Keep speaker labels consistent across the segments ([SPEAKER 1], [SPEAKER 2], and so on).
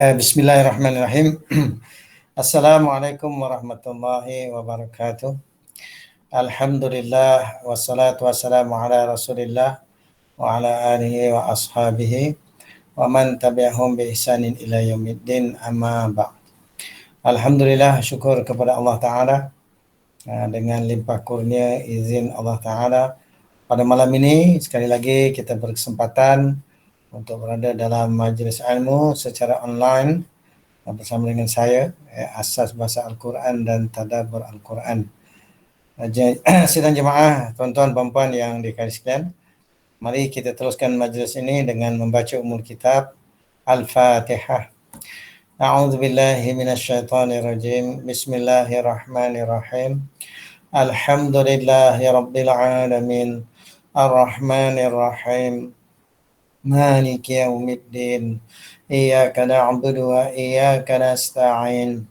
[SPEAKER 1] Bismillahirrahmanirrahim. Assalamualaikum warahmatullahi wabarakatuh. Alhamdulillah wassalatu wassalamu ala Rasulillah wa ala alihi wa ashabihi wa man tabi'ahum bi ihsanin ila yaumiddin, amma ba'd. Alhamdulillah, syukur kepada Allah Ta'ala dengan limpah kurnia izin Allah Ta'ala. Pada malam ini sekali lagi kita berkesempatan untuk berada dalam majlis ilmu secara online bersama dengan saya, Asas Bahasa Al-Quran dan Tadabbur Al-Quran. Sidang jemaah, tuan-tuan puan-puan yang dikasihi sekalian, mari kita teruskan majlis ini dengan membaca umul kitab Al-Fatihah. A'udzu billahi minasyaitonir rajim. Bismillahirrahmanirrahim. Alhamdulillahi rabbil alamin. Ar-Rahmanir Rahim. Maliki yaumiddin. Iyyaka na'budu wa iyyaka nasta'in.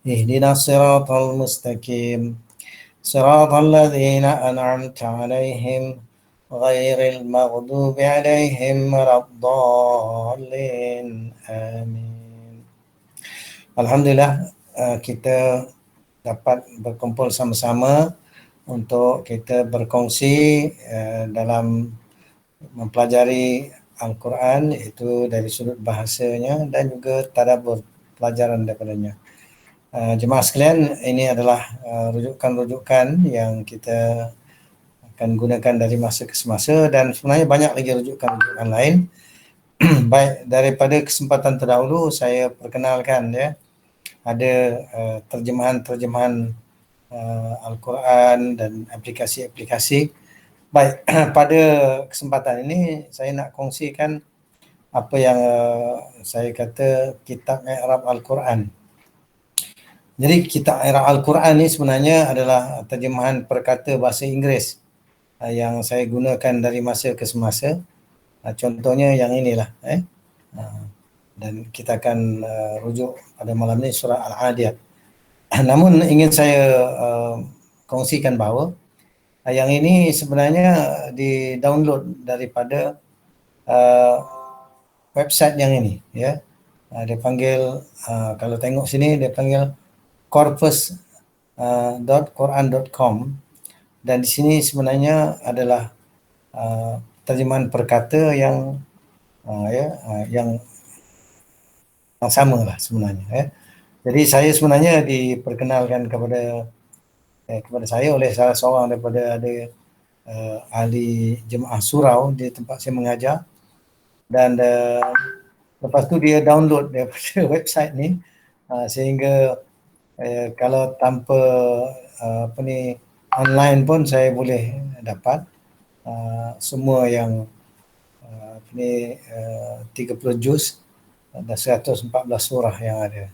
[SPEAKER 1] Ihdinas siratal mustaqim. Siratal ladzina an'amta 'alaihim ghairil maghdubi 'alaihim waladdallin. Amin. Alhamdulillah, kita dapat berkumpul sama-sama untuk kita berkongsi dalam mempelajari Al-Quran, iaitu dari sudut bahasanya dan juga tadabbur, pelajaran daripadanya. Jemaah sekalian, ini adalah rujukan-rujukan yang kita akan gunakan dari masa ke semasa, dan sebenarnya banyak lagi rujukan-rujukan lain. Baik, daripada kesempatan terdahulu saya perkenalkan ada terjemahan-terjemahan Al-Quran dan aplikasi-aplikasi. Baik, pada kesempatan ini saya nak kongsikan apa yang saya kata kitab I'rab Al-Quran. Jadi kitab I'rab Al-Quran ni sebenarnya adalah terjemahan perkata bahasa Inggeris yang saya gunakan dari masa ke semasa. Contohnya yang inilah. Dan kita akan rujuk pada malam ni surah Al-Adiyat. Namun ingin saya kongsikan bahawa yang ini sebenarnya di-download daripada website yang ini, ya. Dia panggil, kalau tengok sini dia panggil corpus.quran.com, dan di sini sebenarnya adalah terjemahan perkata yang yang sama lah sebenarnya. Jadi saya sebenarnya diperkenalkan kepada saya oleh salah seorang daripada ahli jemaah surau di tempat saya mengajar, dan lepas tu dia download daripada website ni, sehingga kalau tanpa online pun saya boleh dapat semua yang 30 juz dan 114 surah yang ada.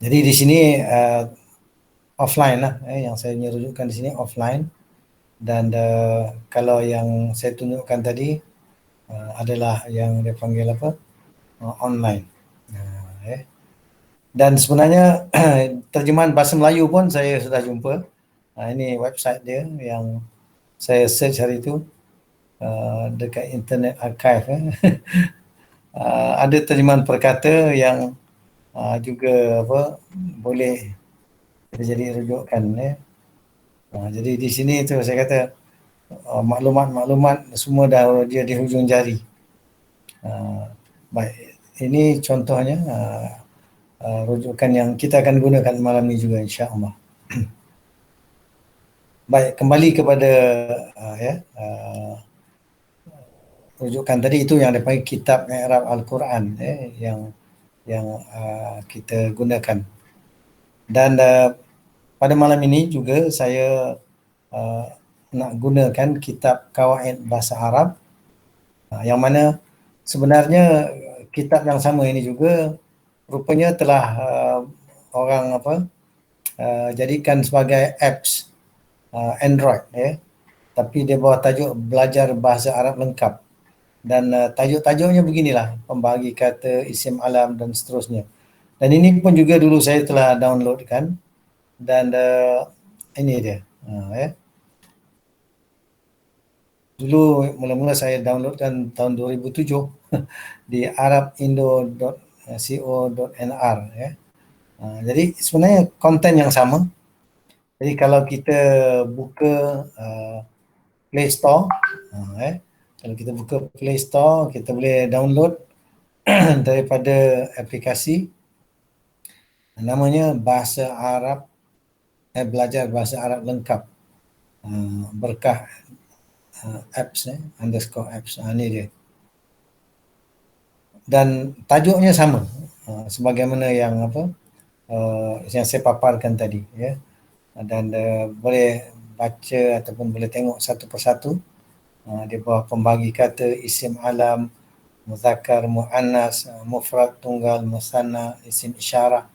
[SPEAKER 1] Jadi di sini offline lah, yang saya rujukan di sini offline, dan kalau yang saya tunjukkan tadi adalah yang dia panggil online. Dan sebenarnya terjemahan bahasa Melayu pun saya sudah jumpa. Ini website dia yang saya search hari itu dekat Internet Archive. Ada terjemahan perkata yang juga boleh jadi rujukan. Jadi di sini tu saya kata maklumat-maklumat semua dah dia di hujung jari. Baik, ini contohnya rujukan yang kita akan gunakan malam ni juga, insya-Allah. Baik, kembali kepada rujukan tadi, itu yang dipanggil kitab I'rab Al-Quran, yang kita gunakan. Dan pada malam ini juga saya nak gunakan kitab Qawaid Bahasa Arab, yang mana sebenarnya kitab yang sama ini juga rupanya telah orang jadikan sebagai apps Android, tapi dia bawah tajuk Belajar Bahasa Arab Lengkap, dan tajuk-tajuknya beginilah: pembagi kata, isim alam dan seterusnya. Dan ini pun juga dulu saya telah downloadkan, dan ini dia. Dulu mula-mula saya downloadkan tahun 2007 di arabindo.co.nr ya. Jadi sebenarnya konten yang sama. Jadi kalau kita buka Play Store, kalau kita buka Play Store, kita boleh download daripada aplikasi namanya Bahasa Arab, belajar bahasa Arab lengkap, berkah apps underscore apps, ni dia. Dan tajuknya sama sebagaimana yang yang saya paparkan tadi ya. Dan boleh baca ataupun boleh tengok satu persatu di bawah pembagi kata, isim alam, muzakkar, muannas, mufrad, tunggal, musanna, isim isyarah.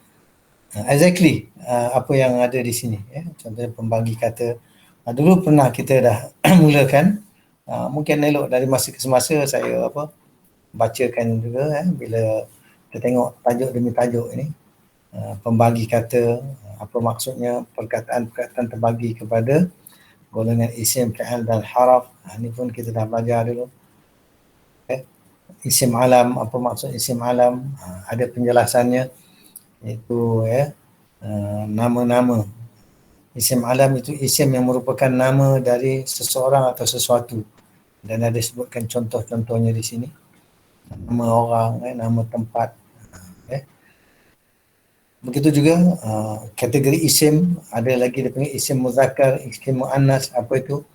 [SPEAKER 1] Exactly apa yang ada di sini ya. Contohnya pembagi kata, dulu pernah kita dah mulakan, mungkin elok dari masa ke semasa saya bacakan juga bila kita tengok tajuk demi tajuk ini. Pembagi kata, apa maksudnya, perkataan-perkataan terbagi kepada golongan isim, fi'al dan haraf. Ini pun kita dah belajar dulu. Isim alam, apa maksud isim alam, ada penjelasannya, iaitu nama-nama. Isim alam itu isim yang merupakan nama dari seseorang atau sesuatu, dan ada sebutkan contoh-contohnya di sini. Nama orang, nama tempat. Begitu juga kategori isim, ada lagi dia panggil isim muzakkar, isim muannas. Apa itu?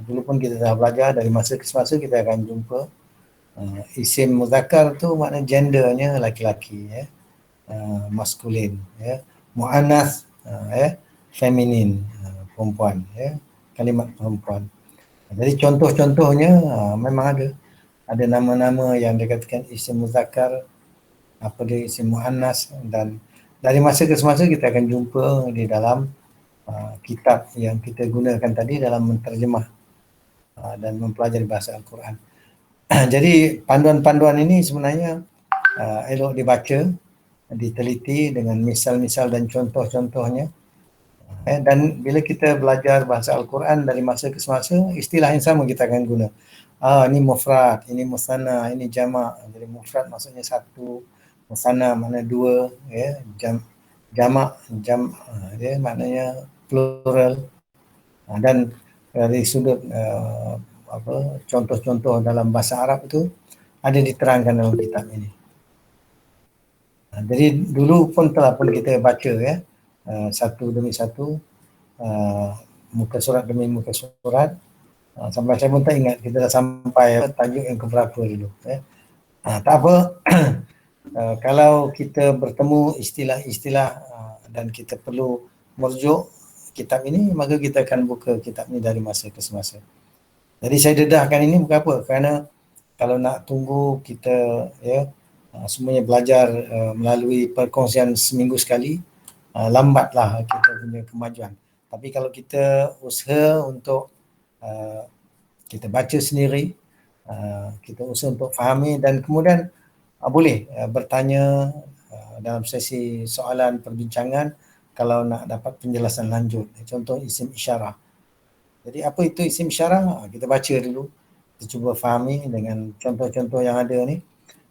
[SPEAKER 1] Dulu pun kita dah belajar, dari masa ke semasa kita akan jumpa. Isim muzakkar tu makna gendernya laki-laki, maskulin, muannas feminin, perempuan, kalimat perempuan. Jadi contoh-contohnya memang ada nama-nama yang dikatakan isim muzakkar, apa dia isim muannas, dan dari masa ke semasa kita akan jumpa di dalam kitab yang kita gunakan tadi dalam menterjemah dan mempelajari bahasa Al-Quran. Jadi panduan-panduan ini sebenarnya elok dibaca, diteliti dengan misal-misal dan contoh-contohnya. Dan bila kita belajar bahasa Al-Quran dari masa ke semasa, istilah yang sama kita akan guna. Ini mufrad, ini musanna, ini jamak. Jadi mufrad maksudnya satu, musanna makna dua, jamak dia maknanya plural. Dan dari sudut contoh-contoh dalam bahasa Arab itu ada diterangkan dalam kitab ini. Jadi dulu pun telah pun kita baca satu demi satu, muka surat demi muka surat, sampai saya pun tak ingat kita dah sampai tajuk yang keberapa dulu. Tak apa. Kalau kita bertemu istilah-istilah dan kita perlu merujuk kitab ini, maka kita akan buka kitab ini dari masa ke semasa. Jadi saya dedahkan ini bukan apa, kerana kalau nak tunggu kita semuanya belajar melalui perkongsian seminggu sekali, lambatlah kita punya kemajuan. Tapi kalau kita usaha untuk kita baca sendiri, kita usaha untuk fahami, dan kemudian boleh bertanya dalam sesi soalan perbincangan kalau nak dapat penjelasan lanjut. Contoh isim isyarah. Jadi apa itu isim isyarah? Kita baca dulu, kita cuba fahami dengan contoh-contoh yang ada ni.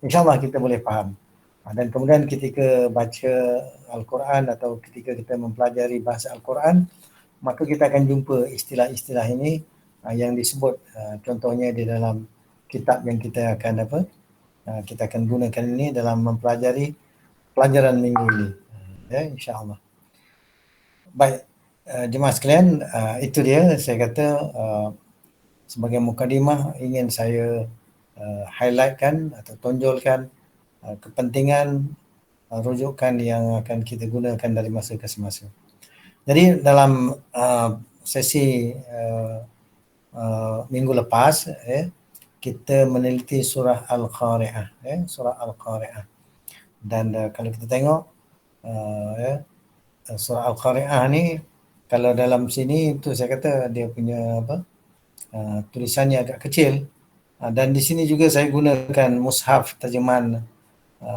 [SPEAKER 1] InsyaAllah kita boleh faham. Dan kemudian ketika baca Al-Quran atau ketika kita mempelajari bahasa Al-Quran, maka kita akan jumpa istilah-istilah ini yang disebut contohnya di dalam kitab yang kita akan kita akan gunakan ini dalam mempelajari pelajaran minggu ini. InsyaAllah. Baik, jemaah sekalian, itu dia saya kata sebagai mukadimah ingin saya highlightkan atau tonjolkan kepentingan rujukan yang akan kita gunakan dari masa ke semasa. Jadi dalam sesi minggu lepas kita meneliti surah Al-Qari'ah, surah Al-Qari'ah. Dan kalau kita tengok surah Al-Qari'ah ni, kalau dalam sini tu saya kata dia punya tulisannya agak kecil, dan di sini juga saya gunakan mushaf terjemahan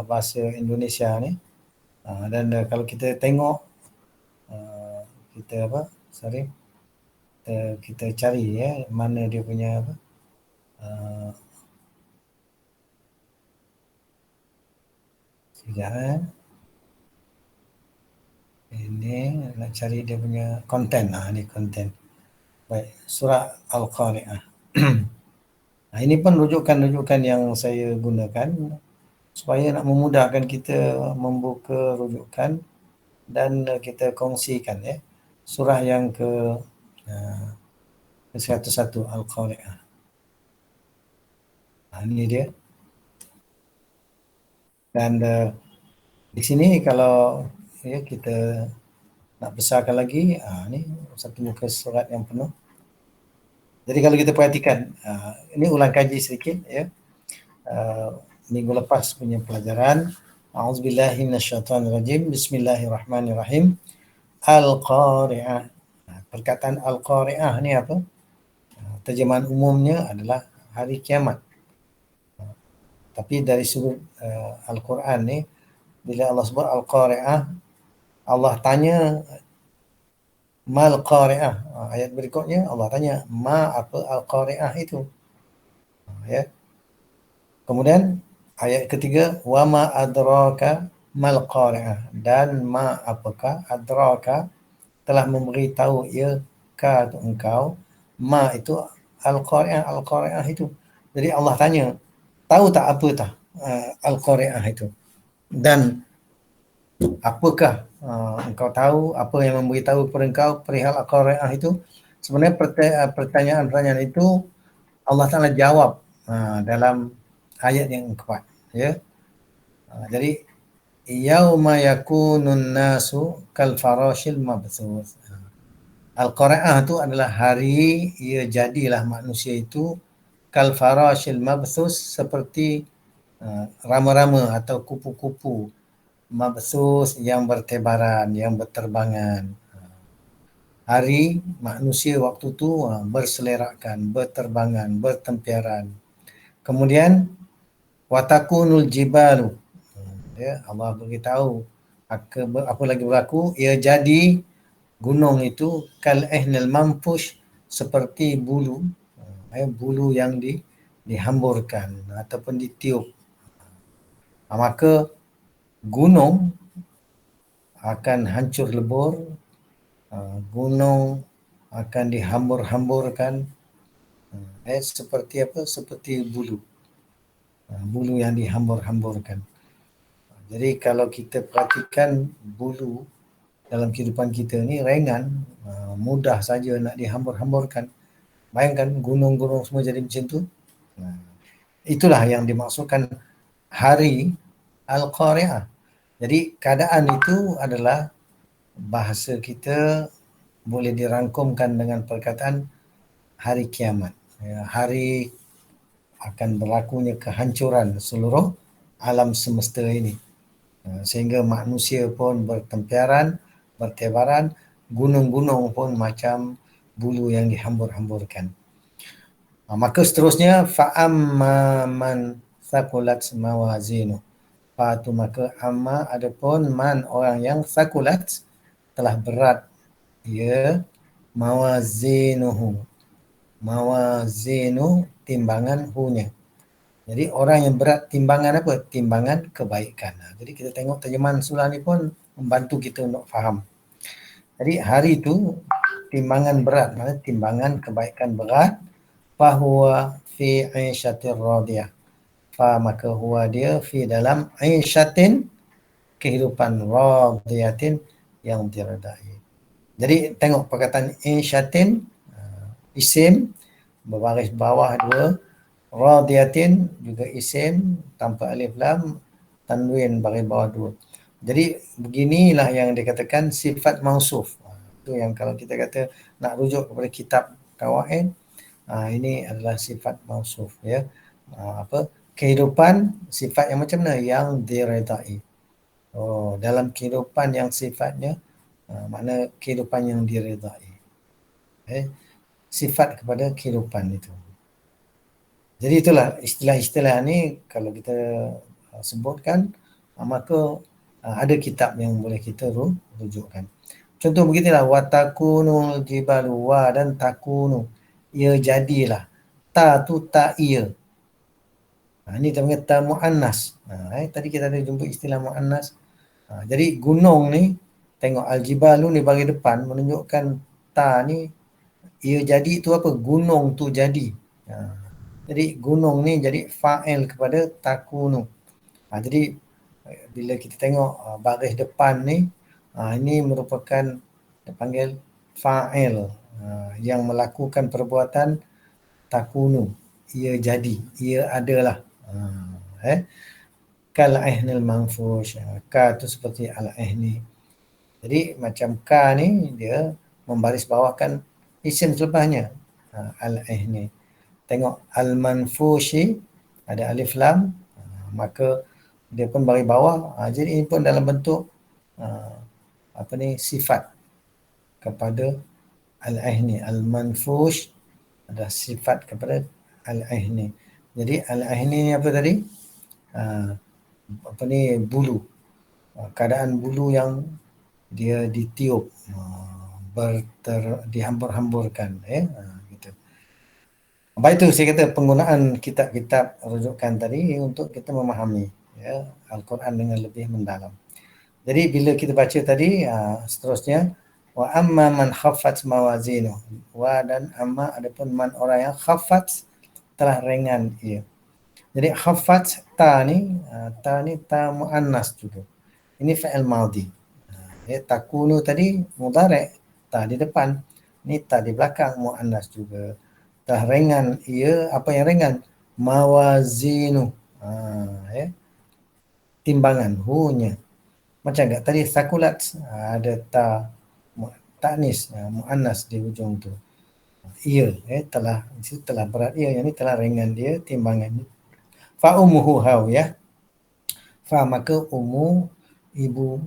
[SPEAKER 1] bahasa Indonesia ni, dan kalau kita tengok kita cari mana dia punya Sekejap Ini nak cari dia punya konten. Ni konten. Baik, surah Al-Qari'ah. Ini pun rujukan-rujukan yang saya gunakan supaya nak memudahkan kita membuka rujukan dan kita kongsikan surah yang ke 101 Al-Qari'ah. Ini dia. Dan di sini kalau kita nak besarkan lagi, ni satu muka surat yang penuh. Jadi kalau kita perhatikan, ini ulang kaji sedikit minggu lepas punya pelajaran. A'udzubillahi minasyaitonirrajim. Bismillahirrahmanirrahim. Al-Qari'ah. Perkataan Al-Qari'ah ni apa? Terjemahan umumnya adalah hari kiamat. Tapi dari sudut Al-Quran ni, bila Allah sebut Al-Qari'ah, Allah tanya Mal Qari'ah. Ayat berikutnya Allah tanya apa Al-Qari'ah itu. Ya. Kemudian ayat ketiga wa ma adraka mal qari'ah, dan ma apakah adraka telah memberitahu ka untuk engkau, ma itu al-qari'ah itu. Jadi Allah tanya, tahu tak apa tah al-qari'ah itu, dan apakah engkau tahu apa yang memberitahu kepada engkau perihal al-qari'ah itu. Sebenarnya pertanyaan-pertanyaan itu Allah Ta'ala jawab dalam ayat yang keempat. Jadi yauma yakunun nasu kal farashil mabthus. Al-Qari'ah itu adalah hari jadilah manusia itu kal farashil mabthus, seperti rama-rama atau kupu-kupu mabthus yang bertebaran, yang berterbangan. Hari manusia waktu tu berselerakkan, berterbangan, bertempiaran. Kemudian watakunul jibalu, Allah beritahu apa lagi berlaku, jadi gunung itu kal ihnil mamfush, seperti bulu bulu yang dihamburkan ataupun ditiup. Maka gunung akan hancur lebur, gunung akan dihambur-hamburkan seperti apa? Seperti bulu yang dihambur-hamburkan. Jadi kalau kita perhatikan bulu dalam kehidupan kita ni ringan, mudah saja nak dihambur-hamburkan. Bayangkan gunung-gunung semua jadi macam tu. Itulah yang dimaksudkan hari Al-Qari'ah. Jadi keadaan itu adalah bahasa kita boleh dirangkumkan dengan perkataan hari kiamat. Hari akan berlakunya kehancuran seluruh alam semesta ini. Sehingga manusia pun bertempiaran, bertebaran, gunung-gunung pun macam bulu yang dihambur-hamburkan. Maka seterusnya fa'amma man thaqulat mawazinu. Fa'atu maka amma adapun man orang yang thaqulat telah berat mawazinuhu. Mawazinu timbangan hunya. Jadi orang yang berat timbangan apa? Timbangan kebaikan. Jadi kita tengok terjemahan surah ni pun membantu kita untuk faham. Jadi hari itu timbangan berat, maksudnya timbangan kebaikan berat. Fahuwa fi 'isyatir radiyah. Fa maka huwa dia fi dalam 'isyatin, kehidupan, radiyatin yang diredai. Jadi tengok perkataan 'isyatin, isim berbaris bawah dua, radiyatin juga isim tanpa alif lam, tanwin baris bawah dua. Jadi beginilah yang dikatakan sifat mausuf. Itu yang kalau kita kata nak rujuk kepada kitab kawaid, ini adalah sifat mausuf kehidupan sifat yang macam mana? Yang diredai. Dalam kehidupan yang sifatnya makna kehidupan yang diredai. Sifat kepada kehidupan itu. Jadi itulah istilah-istilah ni kalau kita sebutkan, maka ada kitab yang boleh kita rujukkan. Contoh begitulah, watakunul jibalu, wa dan takunu, ia jadilah. Ta tu ta ia. Ini kita panggil ta muannas. Tadi kita ada jumpa istilah muannas. Jadi gunung ni, tengok al-jibalu ni bagi depan menunjukkan ta ni, ia jadi tu apa? Gunung tu jadi. Jadi gunung ni jadi fa'il kepada takunu. Jadi bila kita tengok baris depan ni, ini merupakan kita panggil fa'il yang melakukan perbuatan takunu. Ia jadi, ia adalah. Kal aihnil manfush. Ka tu seperti al aihni. Jadi macam ka ni dia membaris bawahkan isim selepasnya. Al aihni. Tengok al manfushi ada alif lam, maka dia pun bagi bawah. Jadi ini pun dalam bentuk sifat kepada al aihni. Al manfush adalah sifat kepada al aihni. Jadi al aihni ni apa tadi? Bulu. Keadaan bulu yang dia ditiup, dihambur-hamburkan, gitu. Baik, itu saya kata penggunaan kitab-kitab rujukan tadi untuk kita memahami Al-Quran dengan lebih mendalam. Jadi bila kita baca tadi, seterusnya wa amma man khaffat mawazinu, wa dan amma adapun man orang yang khaffat telah ringan ia. Jadi khaffat ta ni ta muannas juga. Ini fa'il madhi. Takunu tadi mudhari', ta di depan. Ni ta di belakang, muannas juga. Telah ringan ia, apa yang ringan? Mawazinu. Timbangan, hu-nya. Macam enggak tadi sakulat, ada ta ta'nis, muannas di hujung tu. Ia telah berat ia, yang ni telah ringan dia timbangan. Fa umuhu hawiyah. Fa maka umu ibu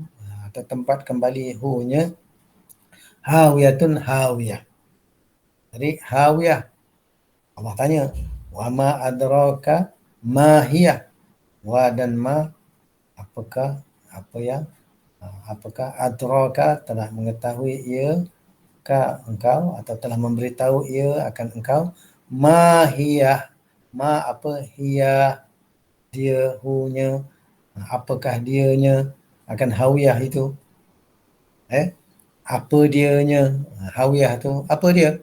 [SPEAKER 1] atau tempat kembali hu-nya hawiyatun hawiyah. Jadi hawiyah, Allah tanya, wa ma adraka ma hiya. Wa dan ma, apakah adraka telah mengetahui ia ka engkau, atau telah memberitahu ia akan engkau. Ma hiya, ma apa, hiya dia, hu-nya, apakah dianya, akan hawiyah itu. Apa dianya, hawiyah tu apa dia?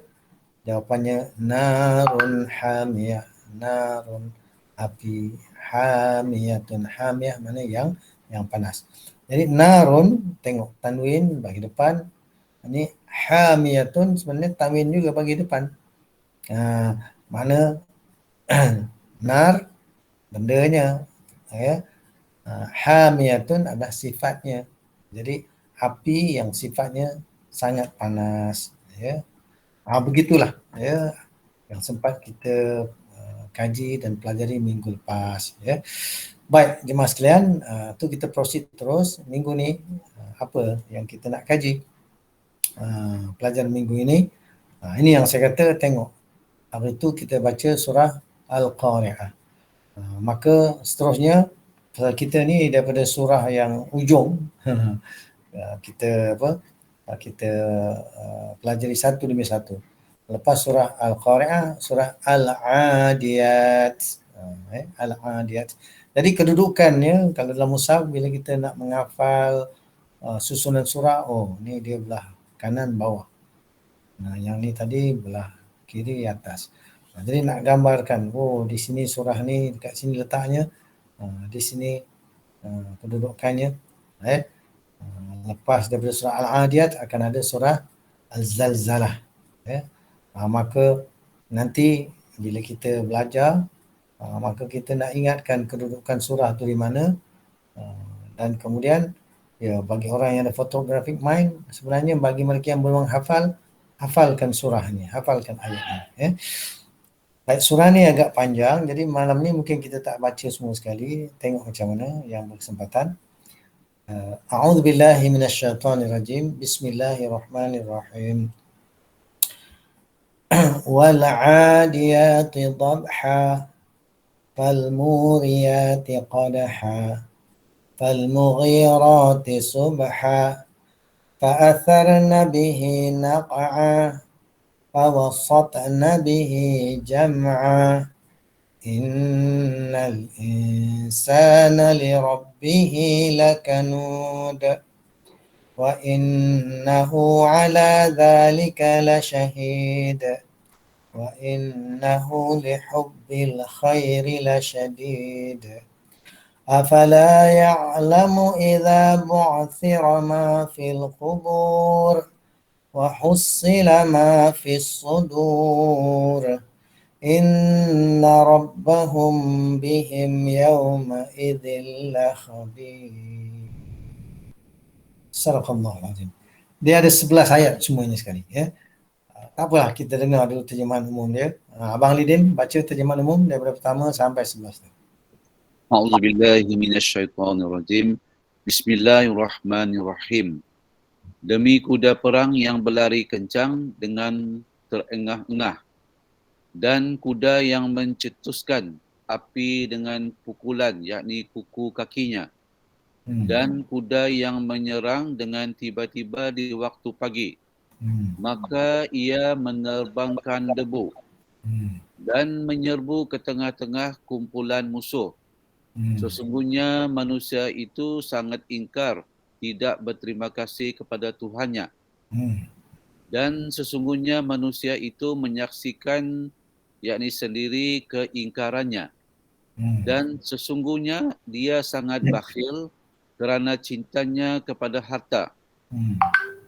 [SPEAKER 1] Jawapannya narun hamiyah. Narun, api, hamiyatun, hamiyah mana yang panas. Jadi narun, tengok tanwin bagi depan. Ini hamiyatun sebenarnya tanwin juga bagi depan. Mana nar bendanya, hamiyatun adalah sifatnya. Jadi api yang sifatnya sangat panas. Begitulah yang sempat kita kaji dan pelajari minggu lepas. Baik, jemaah sekalian, tu kita proceed terus. Minggu ni apa yang kita nak kaji pelajaran minggu ini. Ini yang saya kata, tengok hari tu kita baca surah Al-Qari'ah. Maka seterusnya kita ni daripada surah yang ujung kita pelajari satu demi satu. Lepas surah Al-Qari'ah, surah Al-Adiyat. Al-Adiyat. Jadi kedudukannya kalau dalam mushaf, bila kita nak menghafal susunan surah, ni dia belah kanan bawah. Yang ni tadi belah kiri atas. Jadi nak gambarkan, di sini surah ni, dekat sini letaknya, di sini kedudukannya. Lepas daripada surah Al-Adiyat akan ada surah Al-Zalzalah. Maka nanti bila kita belajar, maka kita nak ingatkan kedudukan surah tu di mana, dan kemudian bagi orang yang ada photographic mind, sebenarnya bagi mereka yang belum hafal, hafalkan surah ni, hafalkan ayat ni. Baik, surah ni agak panjang, jadi malam ni mungkin kita tak baca semua sekali. Tengok macam mana yang berkesempatan. A'udzu billahi minasyaitonir rajim. Bismillahirrahmanirrahim. Wal 'adiyati dhabha fal muriyati qadha fal mughirati subha fa atharna bihi naq'a fa wassatna bihi jam'a innal insana lirabbihi lakanud wa innahu ala dhalika lasyahid wa innahu lihubbil khairi lasyadid afala ya'lamu idza bu'thira ma fil qubur wa hussila ma fis sudur inna rabbahum bihim yawma idzin lakhabir. Sadaqallahul azim. Dia ada 11 ayat semuanya sekali ya. Tak apalah, kita dengar dulu terjemahan umum dia. Abang Lidin baca terjemahan umum daripada pertama sampai 11 tu.
[SPEAKER 2] A'udzubillahi minasyaitonirrajim. Bismillahirrahmanirrahim. Demi kuda perang yang berlari kencang dengan terengah-engah dan kuda yang mencetuskan api dengan pukulan yakni kuku kakinya dan kuda yang menyerang dengan tiba-tiba di waktu pagi. Maka ia menerbangkan debu dan menyerbu ke tengah-tengah kumpulan musuh. Sesungguhnya manusia itu sangat ingkar, tidak berterima kasih kepada Tuhannya. Dan sesungguhnya manusia itu menyaksikan yakni sendiri keingkarannya. Dan sesungguhnya dia sangat bakhil kerana cintanya kepada harta.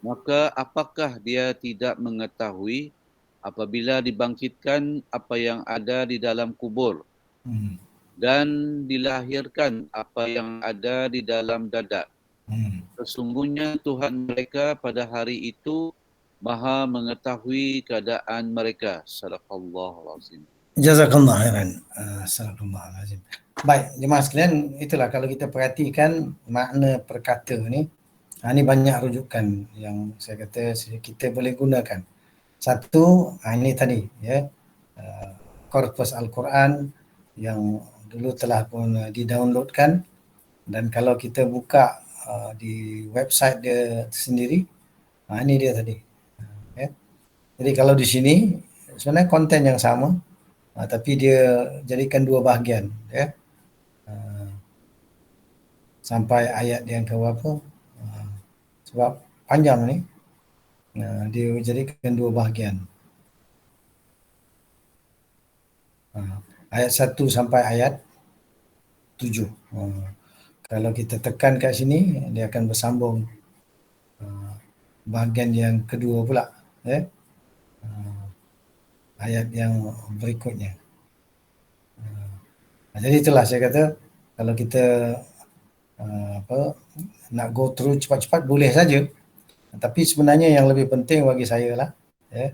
[SPEAKER 2] Maka apakah dia tidak mengetahui apabila dibangkitkan apa yang ada di dalam kubur dan dilahirkan apa yang ada di dalam dada. Sesungguhnya Tuhan mereka pada hari itu Maha mengetahui keadaan mereka. Sadaqallahul azim.
[SPEAKER 1] Jazakallah khairan. Sadaqallahul azim. Baik, jemaah sekalian, itulah kalau kita perhatikan makna perkata ni, ini banyak rujukan yang saya kata kita boleh gunakan. Satu, ini tadi ya, korpus Al-Quran yang dulu telah pun didownloadkan, dan kalau kita buka di website dia sendiri, ini dia tadi ya. Jadi kalau di sini sebenarnya konten yang sama, tapi dia jadikan dua bahagian ya, sampai ayat yang ke berapa, sebab panjang ni, dia jadikan dua bahagian, ayat 1 sampai ayat 7. Kalau kita tekan kat sini, dia akan bersambung bahagian yang kedua pula ya, ayat yang berikutnya. Jadi itulah saya kata, kalau kita nak go through cepat-cepat boleh saja, tapi sebenarnya yang lebih penting bagi saya lah ya,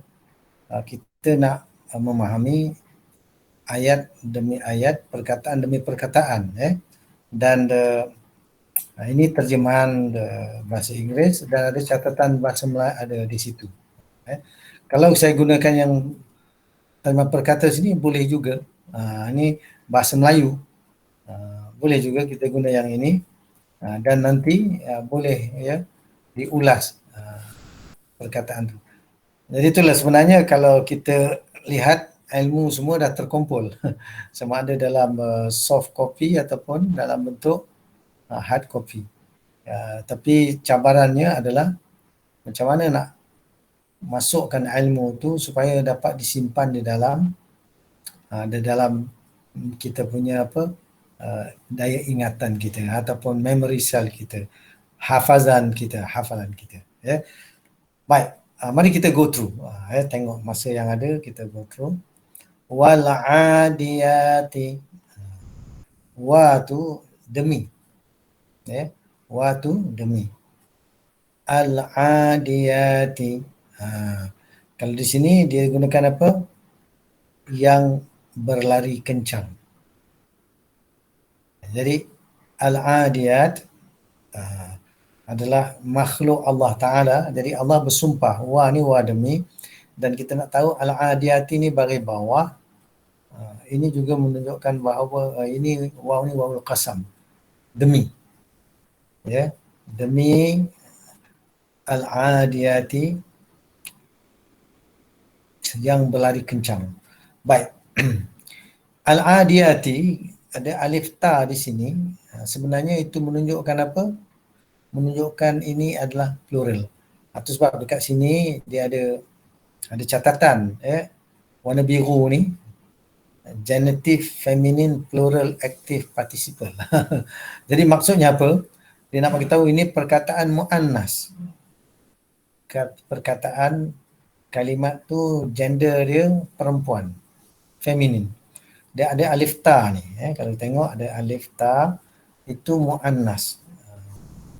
[SPEAKER 1] kita nak memahami ayat demi ayat, perkataan demi perkataan dan ini terjemahan bahasa Inggeris dan ada catatan bahasa Melayu ada di situ. Kalau saya gunakan yang terjemahan perkata sini boleh juga, ini bahasa Melayu, boleh juga kita guna yang ini, dan nanti boleh ya diulas perkataan tu. Jadi itulah sebenarnya kalau kita lihat ilmu semua dah terkumpul sama ada dalam soft copy ataupun dalam bentuk hard copy. Tapi cabarannya adalah macam mana nak masukkan ilmu tu supaya dapat disimpan di dalam kita punya daya ingatan kita ataupun memory cell kita, hafalan kita ya. Baik, mari kita go through tengok masa yang ada, kita go through. Wal adiyati, wa tu demi ya, wa tu demi, al adiyati, kalau di sini dia gunakan apa, yang berlari kencang. Jadi al-adiyat adalah makhluk Allah Ta'ala. Jadi Allah bersumpah, wa ni wa demi, dan kita nak tahu al-adiyat ini baris bawah, ini juga menunjukkan bahawa ini waw ni wawul qasam, demi ya, demi al-adiyati yang berlari kencang. Baik. Al-adiyati, ada alif ta di sini. Sebenarnya itu menunjukkan apa? Menunjukkan ini adalah plural. Itu sebab dekat sini dia ada catatan, warna biru ni, genitive feminine plural active participle. Jadi maksudnya apa? Dia nak bagi tahu ini perkataan muannas. Perkataan kalimat tu gender dia perempuan, feminine. Dia ada alif ta ni, kalau tengok ada alif ta itu muannas.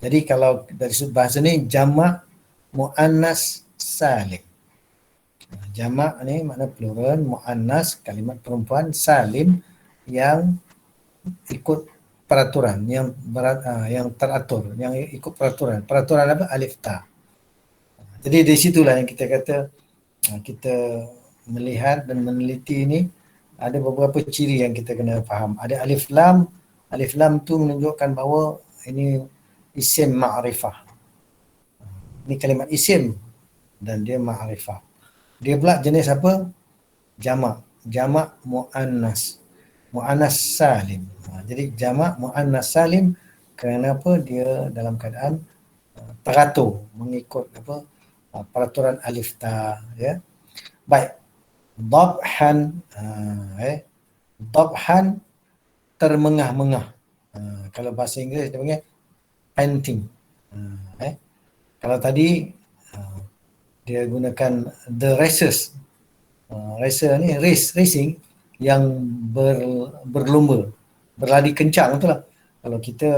[SPEAKER 1] Jadi kalau dari sudut bahasa ni jamak muannas salim. Jamak ni makna plural, muannas kalimat perempuan, salim yang ikut peraturan, yang teratur, yang ikut peraturan. Peraturan apa? Alif ta. Jadi di situlah yang kita kata kita melihat dan meneliti ini ada beberapa ciri yang kita kena faham. Ada alif lam. Alif lam tu menunjukkan bahawa ini isim ma'rifah. Ini kalimat isim dan dia ma'rifah. Dia pula jenis apa? Jamak. Jamak mu'annas. Mu'annas salim. Jadi jamak mu'annas salim kerana apa? Dia dalam keadaan teratur mengikut apa? Peraturan alif ta, ya. Baik. Dhabhan, dhabhan termengah-mengah. Kalau bahasa Inggeris dia panggil panting. Kalau tadi dia gunakan the races. Racer ni racing yang berlumba, berlari kencang, betul lah. Kalau kita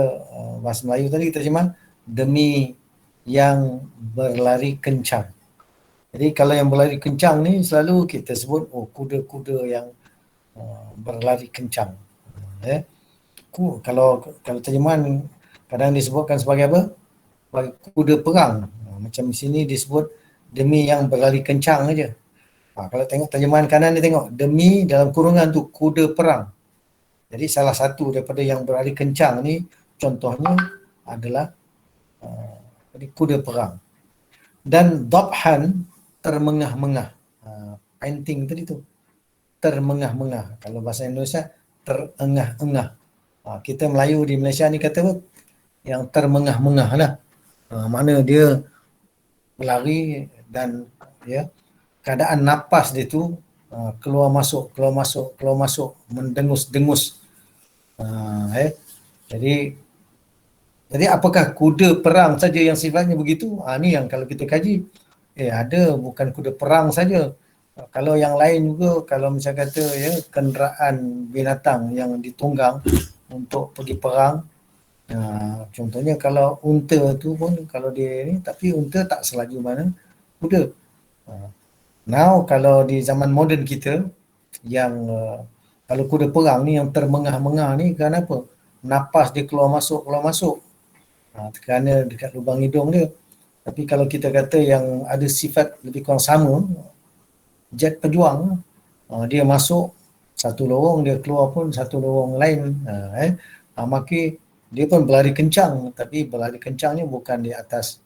[SPEAKER 1] bahasa Melayu tadi kita terjemah demi yang berlari kencang. Jadi kalau yang berlari kencang ni selalu kita sebut kuda-kuda yang berlari kencang. Kalau terjemahan kadang disebutkan sebagai apa? Sebagai kuda perang. Macam di sini disebut demi yang berlari kencang aja. Kalau tengok terjemahan kanan ni tengok demi dalam kurungan tu kuda perang. Jadi salah satu daripada yang berlari kencang ni contohnya adalah kuda perang. Dan dhabhan termengah-mengah. Painting tadi tu. Termengah-mengah. Kalau bahasa Indonesia terengah-engah. Kita Melayu di Malaysia ni kata apa? Yang termengah-mengah lah. Mana dia berlari dan keadaan napas dia tu keluar masuk, mendengus-dengus. Jadi apakah kuda perang saja yang sifatnya begitu? Ni yang kalau kita kaji, ada bukan kuda perang saja. Kalau yang lain juga, kalau macam kata kenderaan binatang yang ditunggang untuk pergi perang, contohnya kalau unta tu pun kalau dia ni, tapi unta tak selaju mana kuda. Now kalau di zaman moden kita yang kalau kuda perang ni yang termengah-mengah ni kenapa? Napas dia keluar masuk. Kerana dekat lubang hidung dia. Tapi kalau kita kata yang ada sifat lebih kurang sama, jet pejuang, dia masuk satu lorong, dia keluar pun satu lorong lain. Maka dia pun berlari kencang, tapi berlari kencangnya bukan di atas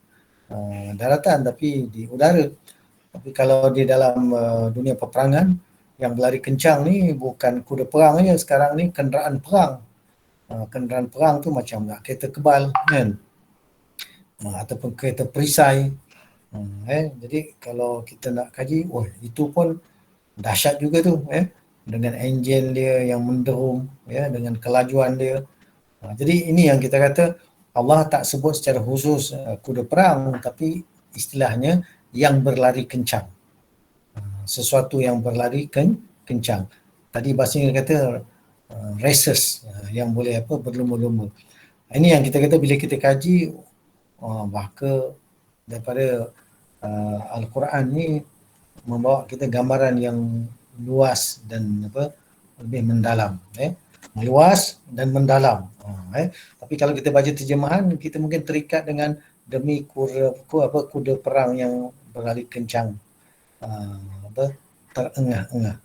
[SPEAKER 1] daratan tapi di udara. Tapi kalau di dalam dunia peperangan, yang berlari kencang ni bukan kuda perang aja, sekarang ni kenderaan perang. Kenderaan perang tu macam kereta kebal kan, ataupun kereta perisai. Jadi kalau kita nak kaji, itu pun dahsyat juga tu, dengan enjin dia yang menderum, dengan kelajuan dia. Jadi ini yang kita kata Allah tak sebut secara khusus kuda perang, tapi istilahnya yang berlari kencang. Sesuatu yang berlari kencang. Tadi bahasa Inggeris kata races, yang boleh berlumba-lumba. Ini yang kita kata bila kita kaji, bahkan daripada Al-Quran ni membawa kita gambaran yang luas dan lebih mendalam, luas dan mendalam. Tapi kalau kita baca terjemahan, kita mungkin terikat dengan demi kuda perang yang berlari kencang, terengah-engah.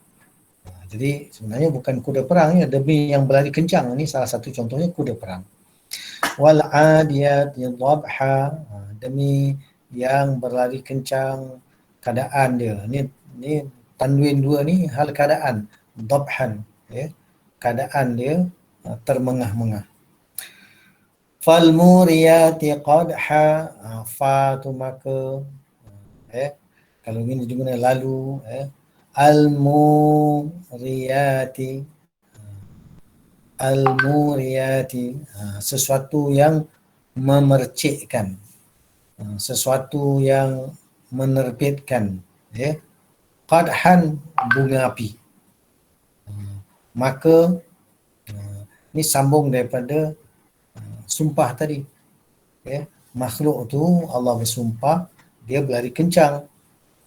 [SPEAKER 1] Jadi sebenarnya bukan kuda perang ya, demi yang berlari kencang. Ini salah satu contohnya kuda perang. Wal adiyati dhabha, demi yang berlari kencang keadaan dia. Ni tanwin dua ni hal keadaan, dhabhan, keadaan dia termengah-mengah. Falmuriyati qadha, fa tu maka, kalau ini juga lalu, al-muriyati, al-muriyati, sesuatu yang memercikkan, sesuatu yang menerbitkan, qadhan, bunga api. Maka ni sambung daripada sumpah tadi, makhluk tu Allah bersumpah dia berlari kencang,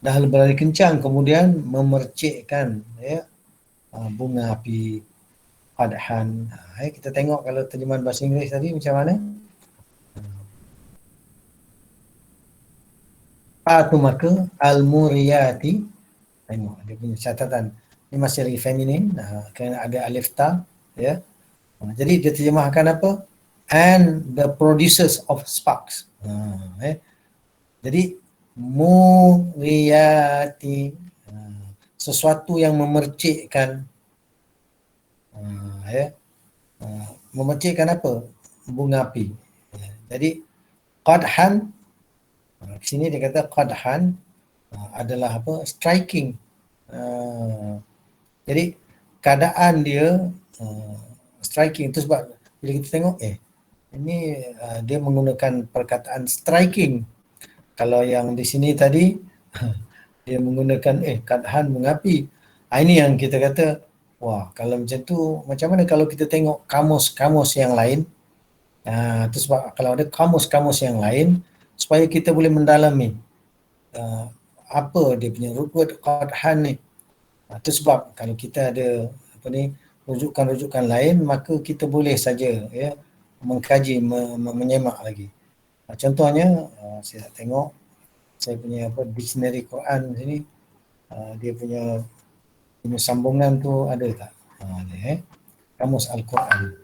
[SPEAKER 1] dah berlari kencang kemudian memercikkan bunga api qadhan. Kita tengok kalau terjemahan bahasa Inggeris tadi macam mana. Tu maka al-muriyati, tengok dia punya catatan ni masih lagi feminin, kerana ada alif ta, jadi dia terjemahkan apa, and the producers of sparks. Jadi muriyati, sesuatu yang memercikkan, memercikkan apa, bunga api. Jadi qadhan, sini dia kata qadhan adalah apa, striking. Jadi keadaan dia striking tu sebab bila kita tengok ini dia menggunakan perkataan striking. Kalau yang di sini tadi dia menggunakan qadhan mengapi. Ini yang kita kata, wah, kalau macam tu macam mana kalau kita tengok kamus-kamus yang lain. Tu sebab kalau ada kamus-kamus yang lain supaya kita boleh mendalami apa dia punya root word qadhan ni. Itu sebab kalau kita ada rujukan-rujukan lain, maka kita boleh saja mengkaji, menyemak lagi. Contohnya saya tengok saya punya dictionary Quran sini, dia punya sambungan tu ada tak? Kamus Al-Quran.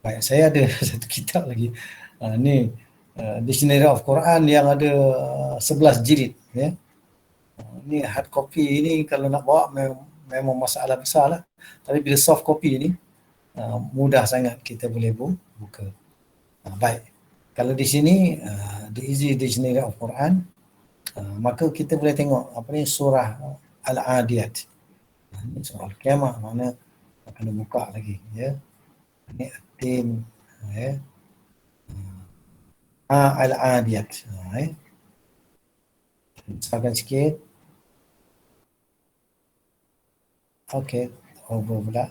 [SPEAKER 1] Baik, saya ada satu kitab lagi. Ni Dictionary of Quran yang ada 11 jilid. Ni hard copy ni kalau nak bawa memang masalah besar lah. Tapi bila soft copy ni mudah sangat kita boleh buka. Baik, kalau di sini The Easy Dictionary of Quran, maka kita boleh tengok apa ni surah Al-Adiyat. Ini surah Al-Qiyamah, mana kena buka lagi, Ini At-Tin, Al-Adiyat. Besarkan sikit. Okey, over pula.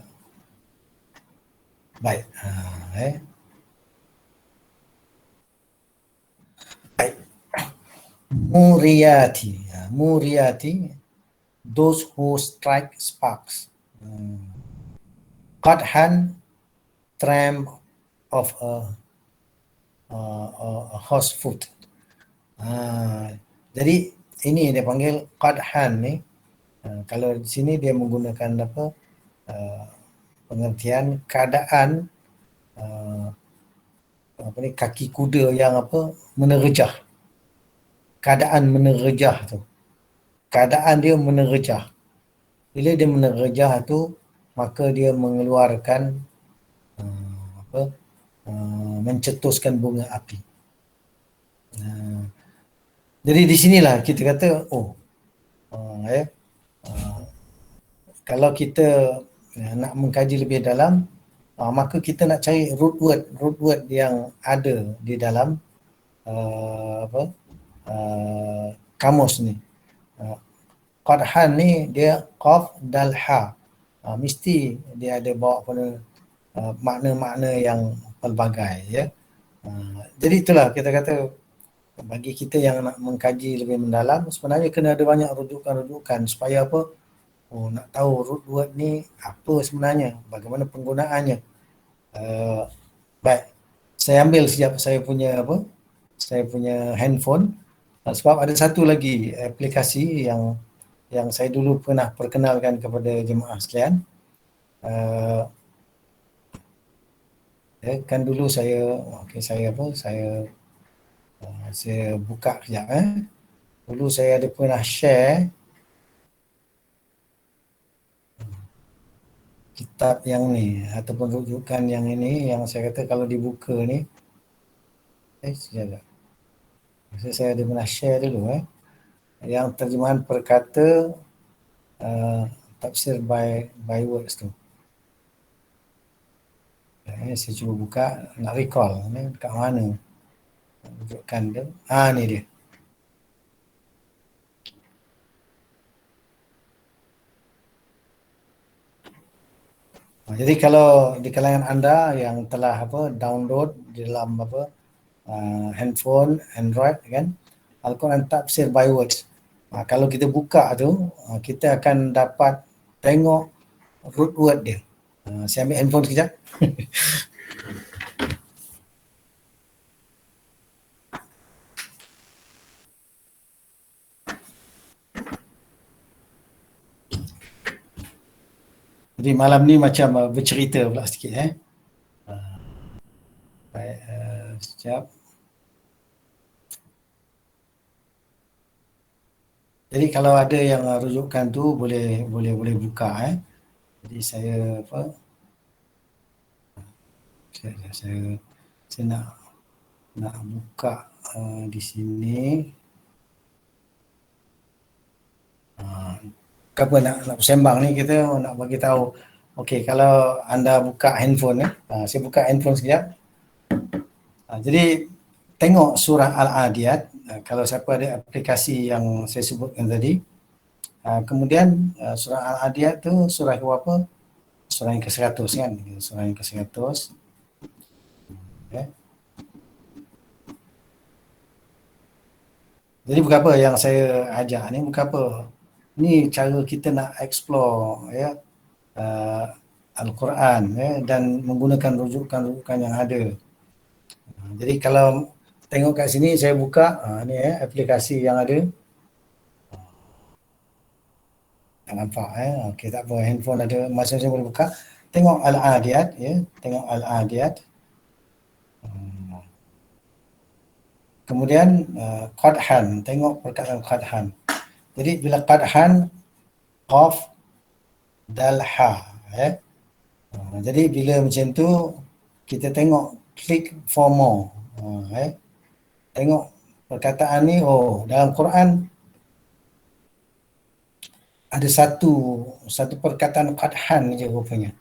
[SPEAKER 1] Baik. Baik. Muriyati, those who strike sparks. Qadhan, tramp of a horse foot. Jadi ini dia panggil qadhan ni. Kalau di sini dia menggunakan apa, pengertian keadaan kaki kuda yang menerjah. Keadaan menerjah tu. Keadaan dia menerjah. Bila dia menerjah tu, maka dia mengeluarkan mencetuskan bunga api. Jadi di sinilah kita kata, kalau kita nak mengkaji lebih dalam, maka kita nak cari root word yang ada di dalam kamus ni. Qadhan ni dia qaf dal ha. Mesti dia ada bawa pada makna-makna yang pelbagai, jadi itulah kita kata, bagi kita yang nak mengkaji lebih mendalam, sebenarnya kena ada banyak rujukan-rujukan supaya apa? Nak tahu root word ni apa sebenarnya, bagaimana penggunaannya. Baik, saya ambil sekejap saya punya handphone, sebab ada satu lagi aplikasi yang saya dulu pernah perkenalkan kepada jemaah sekalian. Kan dulu saya buka sekejap. Dulu saya ada pernah share kitab yang ni ataupun rujukan yang ini yang saya kata kalau dibuka ni sekejap. Saya ada pernah share dulu yang terjemahan perkata tafsir by words tu. Saya cuba buka nak recall ni dekat mana rujukan dia. Ni dia. Jadi kalau di kalangan anda yang telah download di dalam handphone Android kan, Al-Quran Tafsir by Words. Kalau kita buka tu, kita akan dapat tengok root word dia. Saya ambil handphone sekejap. Jadi malam ni macam bercerita pula sikit baik, sekejap. Jadi kalau ada yang rujukan tu boleh buka Jadi saya saya nak buka di sini. Apa nak bersembang ni, kita nak bagi tahu. Okey, kalau anda buka handphone saya buka handphone sekejap. Jadi tengok surah Al-Adiyat, kalau siapa ada aplikasi yang saya sebutkan tadi. Kemudian surah Al-Adiyat tu surah ke berapa? Surah yang ke-100 kan? Surah yang ke-100. Okay. Jadi bukan apa yang saya ajak ni, bukan apa. Ni cara kita nak explore Al-Quran dan menggunakan rujukan-rujukan yang ada. Jadi kalau tengok kat sini saya buka ni aplikasi yang ada. Tak nampak Okey, tak apa, handphone ada, masing-masing boleh buka. Tengok Al-Adiyat tengok Al-Adiyat. Kemudian Qadhan, tengok perkataan Qadhan. Jadi bila Qadhan, Qaf, Dal, Ha jadi bila macam tu kita tengok click for more tengok perkataan ni, dalam Quran ada satu perkataan Qadhan je rupanya.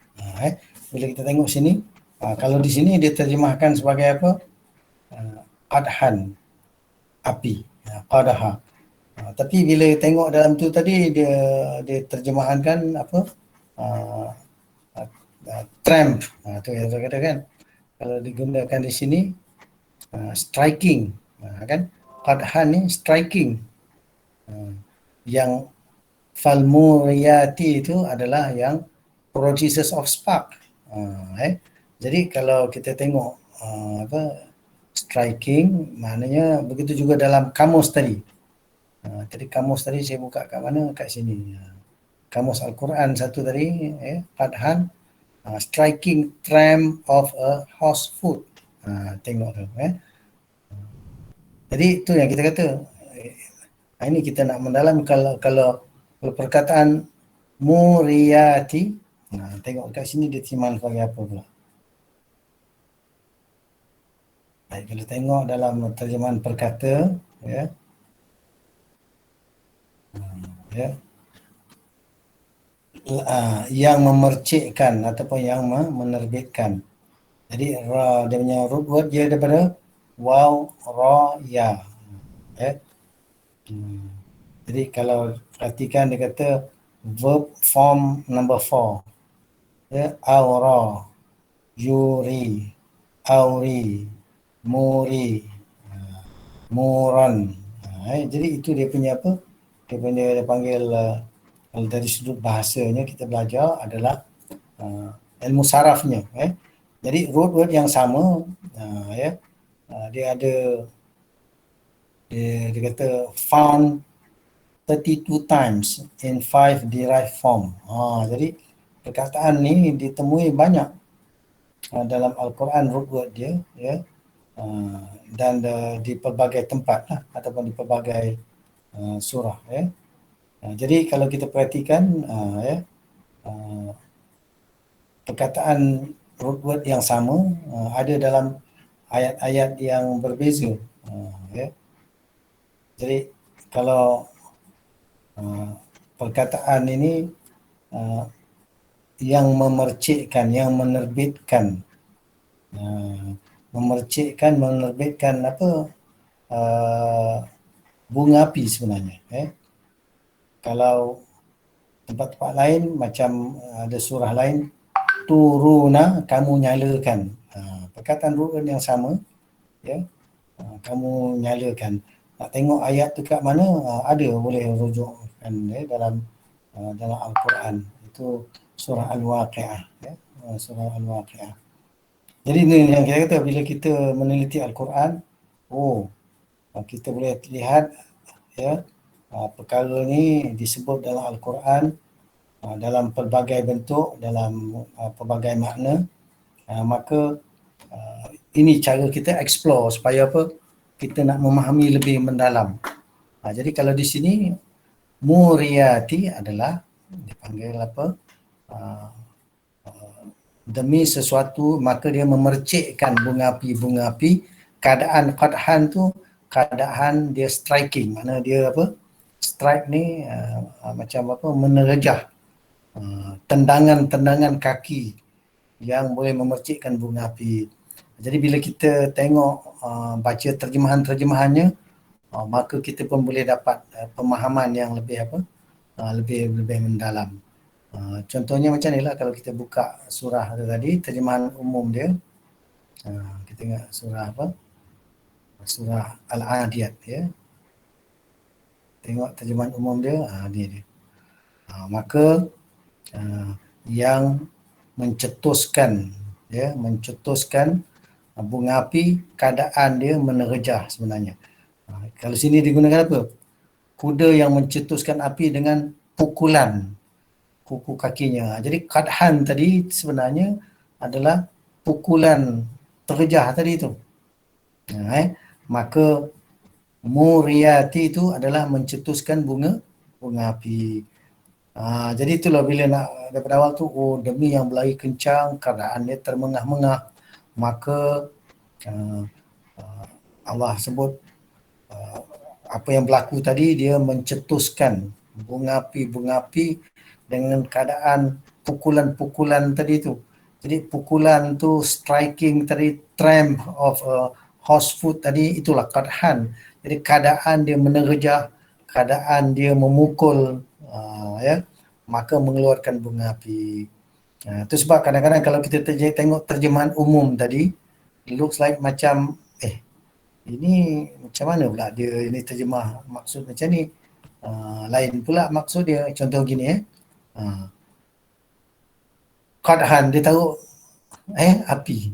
[SPEAKER 1] Bila kita tengok sini, kalau di sini dia terjemahkan sebagai apa? Qadhan, api, Qadaha. Tapi bila tengok dalam tu tadi dia terjemahankan apa? Tramp. Tu yang saya kata kan. Kalau digunakan di sini striking, kan? Qadhan ni striking. Yang Falmuriyati itu adalah yang producers of spark. Jadi kalau kita tengok striking, maknanya begitu juga dalam kamus tadi. Jadi kamus tadi saya buka kat mana? Kat sini. Kamus Al-Quran satu tadi, Qadhan, striking tramp of a horse foot. Tengok tu. Jadi itu yang kita kata. Ini kita nak mendalam kalau perkataan muriyati, tengok kat sini dia terjemahan sebagai apa pula. Baik, kalau tengok dalam terjemahan perkata, yang memercikkan ataupun yang menerbitkan. Jadi dia punya root word dia daripada waw, ra, ya. Jadi kalau perhatikan dia kata verb form number 4. Aura, yuri, auri, muri, muran. Jadi itu dia punya apa? Dia panggil kalau dari sudut bahasanya kita belajar adalah ilmu sarafnya. Jadi root word yang sama, dia ada dia kata found 32 times in 5 derived form. Jadi perkataan ni ditemui banyak dalam Al-Quran root word dia, dan di pelbagai tempat ataupun di pelbagai surah. Jadi kalau kita perhatikan perkataan root word yang sama ada dalam ayat-ayat yang berbeza. Ya. Jadi kalau perkataan ini yang memercikkan, yang menerbitkan, menerbitkan apa bunga api sebenarnya. Kalau tempat-tempat lain macam ada surah lain, turuna, kamu nyalakan. Perkataan rukun yang sama, ya, kamu nyalakan. Nak tengok ayat tu kat mana, ada boleh rujukkan dalam Al-Quran. Itu surah Al-Waqi'ah, ya, surah Al-Waqi'ah. Jadi ini yang kita kata, bila kita meneliti Al-Quran, kita boleh lihat, ya, perkara ni disebut dalam Al-Quran dalam pelbagai bentuk, dalam pelbagai makna. Maka ini cara kita explore supaya apa, kita nak memahami lebih mendalam. Jadi kalau di sini muriyati adalah dipanggil apa, demi sesuatu, maka dia memercikkan bunga api. Keadaan qadhan tu keadaan dia striking, mana dia apa, strike ni macam apa, menerjah, tendangan kaki yang boleh memercikkan bunga api. Jadi bila kita tengok baca terjemahannya, maka kita pun boleh dapat pemahaman yang lebih apa, lebih mendalam. Contohnya macam ni lah, kalau kita buka surah tadi, terjemahan umum dia, kita tengok surah apa, surah Al-Adiyat, ya. Tengok terjemahan umum dia, dia. Maka yang mencetuskan, ya, mencetuskan bunga api, keadaan dia menerjah sebenarnya. Kalau sini digunakan apa? Kuda yang mencetuskan api dengan pukulan kuku kakinya. Jadi qadhan tadi sebenarnya adalah pukulan terjah tadi tu. Maka muriyati itu adalah mencetuskan bunga api. Jadi itulah bila nak daripada awal tu, demi yang berlari kencang, keadaan dia termengah-mengah, maka Allah sebut apa yang berlaku tadi, dia mencetuskan bunga api dengan keadaan pukulan-pukulan tadi tu. Jadi pukulan tu, striking tadi, tramp of horse foot tadi, itulah qadhan. Jadi keadaan dia menerjah, keadaan dia memukul, ya, maka mengeluarkan bunga api. Itu sebab kadang-kadang kalau kita tengok terjemahan umum tadi, it looks like macam ini macam mana pula dia ini terjemah maksud macam ni, lain pula maksud dia. Contoh gini, qadhan dia taruh api.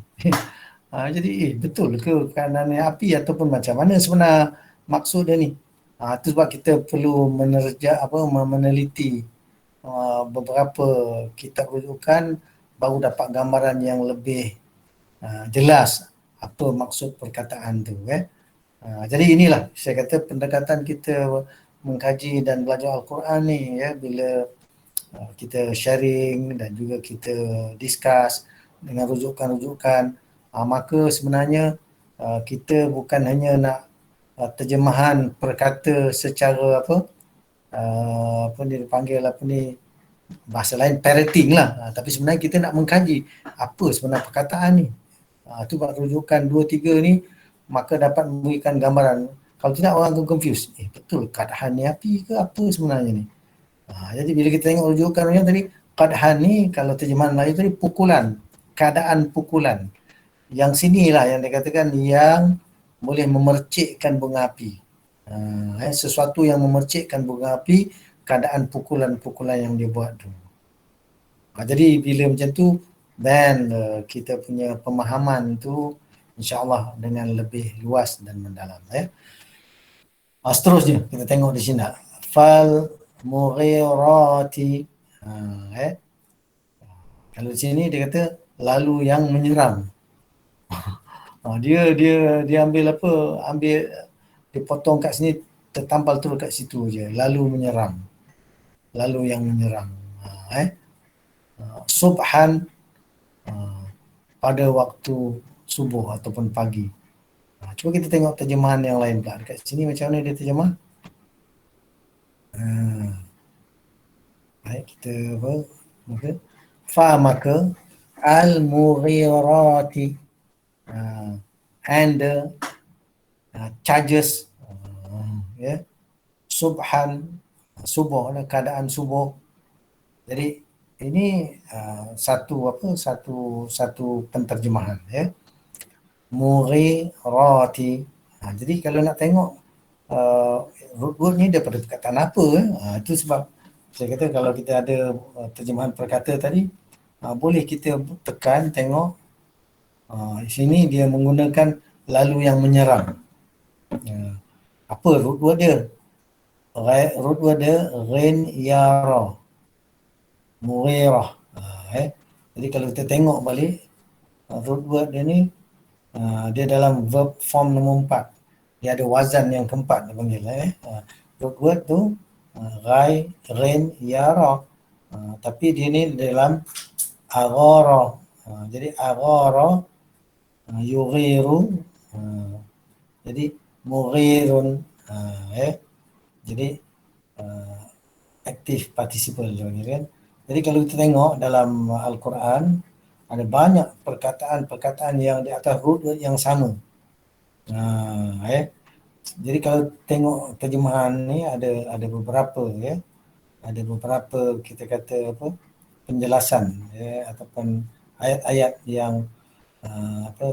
[SPEAKER 1] Jadi betul ke keadaan api ataupun macam mana sebenar maksud dia ni? Itu sebab kita perlu meneliti beberapa kitab rujukan, baru dapat gambaran yang lebih jelas apa maksud perkataan tu. Jadi inilah saya kata pendekatan kita mengkaji dan belajar Al-Quran ni, ya, bila kita sharing dan juga kita discuss dengan rujukan-rujukan, maka sebenarnya kita bukan hanya nak terjemahan perkata secara apa ni dipanggil bahasa lain parroting lah, tapi sebenarnya kita nak mengkaji apa sebenar perkataan ni. Itu rujukan 2-3 ni, maka dapat memberikan gambaran. Kalau tidak, orang akan confuse, betul qadhan ni api ke apa sebenarnya ni? Jadi bila kita tengok rujukan yang tadi, qadhan ni kalau terjemahan lain tadi pukulan, keadaan pukulan. Yang sinilah yang dikatakan yang boleh memercikkan bunga api. Sesuatu yang memercikkan bunga api, keadaan pukulan-pukulan yang dia buat tu. Jadi bila macam tu, dan kita punya pemahaman tu insya-Allah dengan lebih luas dan mendalam. Seterusnya kita tengok di sini, fal mughirati. Kalau di sini dia kata lalu yang menyeram. Dia ambil apa? Dia potong kat sini, tertampal terus kat situ je. Lalu menyeram. Lalu yang menyeram. Subhan, pada waktu subuh ataupun pagi. Cuba kita tengok terjemahan yang lain pula. Dekat sini macam mana dia terjemah? Baik, kita apa? Maka al-mughirati and the charges ya, subhan, subuh, keadaan subuh. Jadi ini satu penterjemahan ya. Mughirati. Jadi kalau nak tengok root word ni daripada perkataan apa itu sebab saya kata kalau kita ada terjemahan perkata tadi, boleh kita tekan tengok di sini dia menggunakan lalu yang menyerang. Apa root word dia? Root word dia ghain yara, mughirah. Jadi kalau kita tengok balik root word dia ni, dia dalam verb form nombor 4. Dia ada wazan yang keempat dia panggil. Root word tu ghain yara, tapi dia ni dalam aghara. Jadi aghara, yughiru, jadi mughirun. Jadi aktif participle kan. Jadi kalau kita tengok dalam Al-Quran ada banyak perkataan-perkataan yang di atas root word yang sama. Jadi kalau tengok terjemahan ni ada beberapa ya. Ada beberapa kita kata apa penjelasan ya, ataupun ayat-ayat yang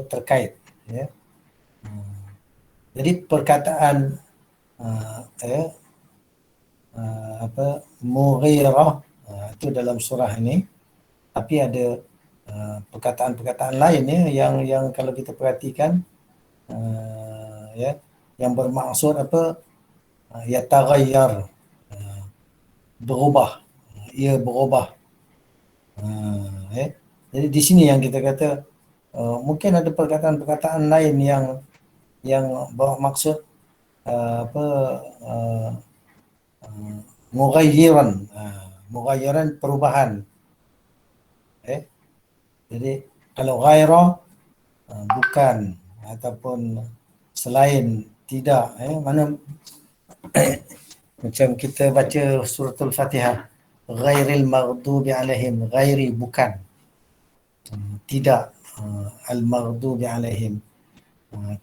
[SPEAKER 1] terkait ya. Jadi perkataan mughirah itu dalam surah ini, tapi ada perkataan-perkataan lain ya yang kalau kita perhatikan ya yang bermaksud apa yataghayyar, berubah, ia berubah. Jadi di sini yang kita kata mungkin ada perkataan-perkataan lain yang bawa maksud mughayyiran perubahan. Jadi kalau ghaira bukan ataupun selain, tidak mana macam kita baca suratul Fatihah, ghairil maghdubi alaihim, ghairi bukan, tidak, al maghdubi alaihim.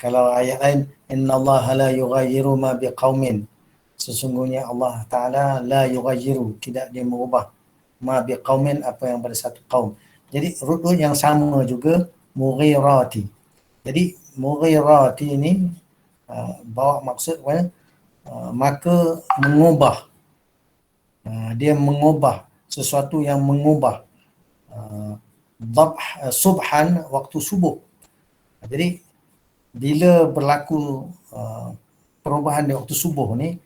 [SPEAKER 1] Kalau ayat lain, innallaha la yughayyiru ma biqaumin, sesungguhnya Allah Ta'ala la yughayyiru, tidak dia mengubah, ma biqaumin, apa yang pada satu kaum. Jadi root word yang sama juga, mughirati. Jadi mughirati ini bawa maksud maka mengubah, dia mengubah sesuatu yang mengubah subhan, waktu subuh. Jadi bila berlaku perubahan di waktu subuh ni,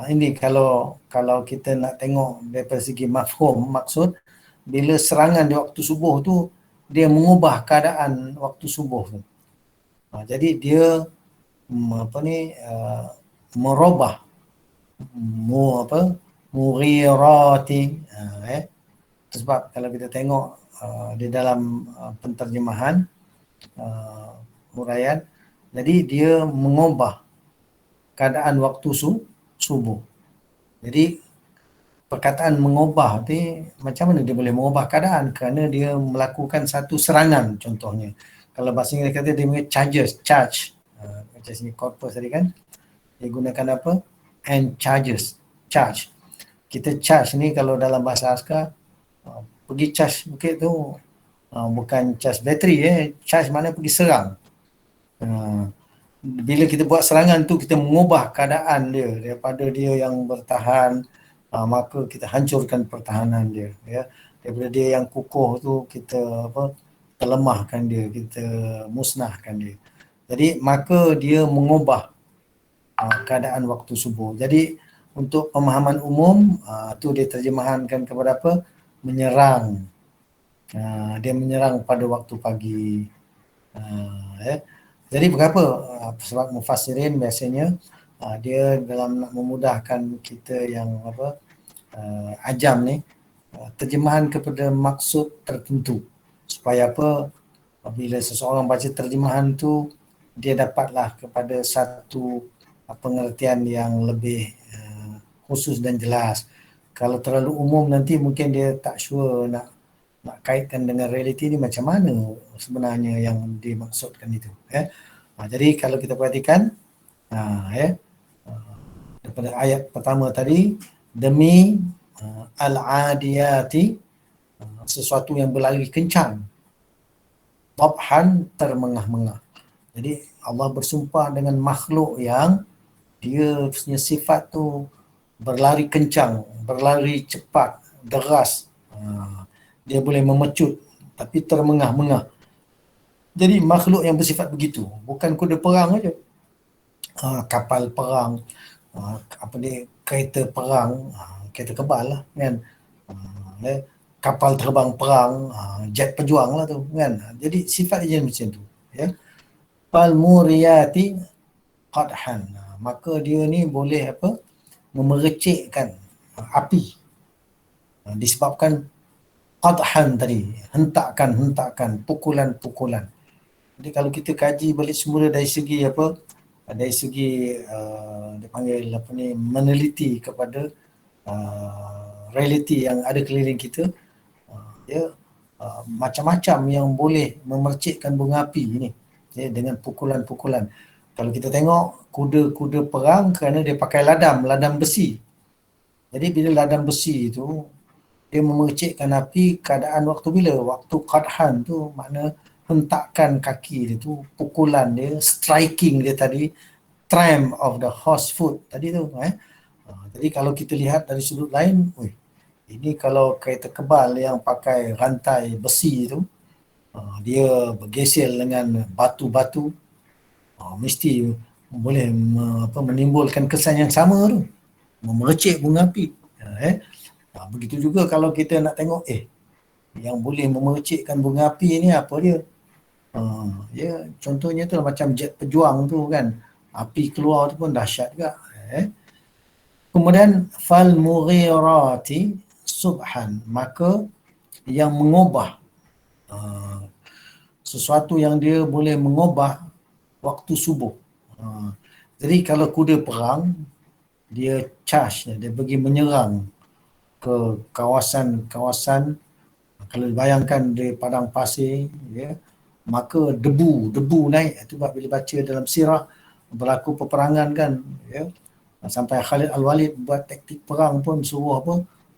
[SPEAKER 1] ini kalau kita nak tengok daripada segi mafhum, maksud bila serangan di waktu subuh tu dia mengubah keadaan waktu subuh tu. Jadi dia merubah mughirati. Sebab kalau kita tengok di dalam penterjemahan huraian, jadi dia mengubah keadaan waktu subuh. Jadi perkataan mengubah ni macam mana dia boleh mengubah keadaan? Kerana dia melakukan satu serangan contohnya. Kalau bahasa Inggeris kata dia punya charge. Macam sini corpus tadi kan. Dia gunakan apa? And charge. Kita charge ni kalau dalam bahasa askar, pergi charge bukit tu bukan charge bateri charge mana pergi serang. Bila kita buat serangan tu kita mengubah keadaan dia daripada dia yang bertahan, maka kita hancurkan pertahanan dia ya. Daripada dia yang kukuh tu kita terlemahkan dia, kita musnahkan dia. Jadi maka dia mengubah keadaan waktu subuh. Jadi untuk pemahaman umum tu dia terjemahankan kepada apa? Menyerang. Dia menyerang pada waktu pagi. Jadi berapa? Sebab mufassirin biasanya dia dalam nak memudahkan kita yang ajam ni, terjemahan kepada maksud tertentu. supaya apa, bila seseorang baca terjemahan tu dia dapatlah kepada satu pengertian yang lebih khusus dan jelas. Kalau terlalu umum nanti mungkin dia tak sure nak kaitkan dengan realiti ni macam mana sebenarnya yang dimaksudkan itu. Jadi kalau kita perhatikan daripada ayat pertama tadi, demi al-adiyati, sesuatu yang berlari kencang, tabhan, termengah-mengah. Jadi Allah bersumpah dengan makhluk yang dia punya sifat tu berlari kencang, berlari cepat, deras. Dia boleh memecut tapi termengah-mengah. Jadi makhluk yang bersifat begitu, bukan kuda perang aja. Kapal perang, kereta perang, kereta kebal lah kan. Kapal terbang perang, jet pejuang lah tu kan. Jadi sifat dia macam tu. Fal muriyati qadhan. Maka dia ni boleh memercikkan api. Disebabkan qadhan tadi, hentakan, pukulan-pukulan. Jadi kalau kita kaji balik semula dari segi dari segi dia panggil meneliti kepada realiti yang ada keliling kita, macam-macam yang boleh memercikkan bunga api ni dengan pukulan-pukulan. Kalau kita tengok kuda-kuda perang kerana dia pakai ladam besi. Jadi bila ladam besi itu dia memercikkan api, keadaan waktu bila? Waktu qadhan tu makna hentakan kaki dia tu, pukulan dia, striking dia tadi, tramp of the horse foot tadi tu. Jadi kalau kita lihat dari sudut lain, ini kalau kereta kebal yang pakai rantai besi tu, dia bergesel dengan batu-batu, mesti boleh menimbulkan kesan yang sama tu, memercik bunga api. Begitu juga kalau kita nak tengok, yang boleh memercikkan bunga api ni apa dia? Contohnya tu macam jet pejuang tu kan, api keluar tu pun dahsyat juga. Kemudian fal mughirati subhan, maka yang mengubah, sesuatu yang dia boleh mengubah waktu subuh. Jadi kalau kuda perang, dia charge, dia pergi menyerang ke kawasan-kawasan. Kalau bayangkan di padang pasir, maka debu naik. Itu bila baca dalam sirah berlaku peperangan kan, sampai Khalid Al-Walid buat taktik perang pun suruh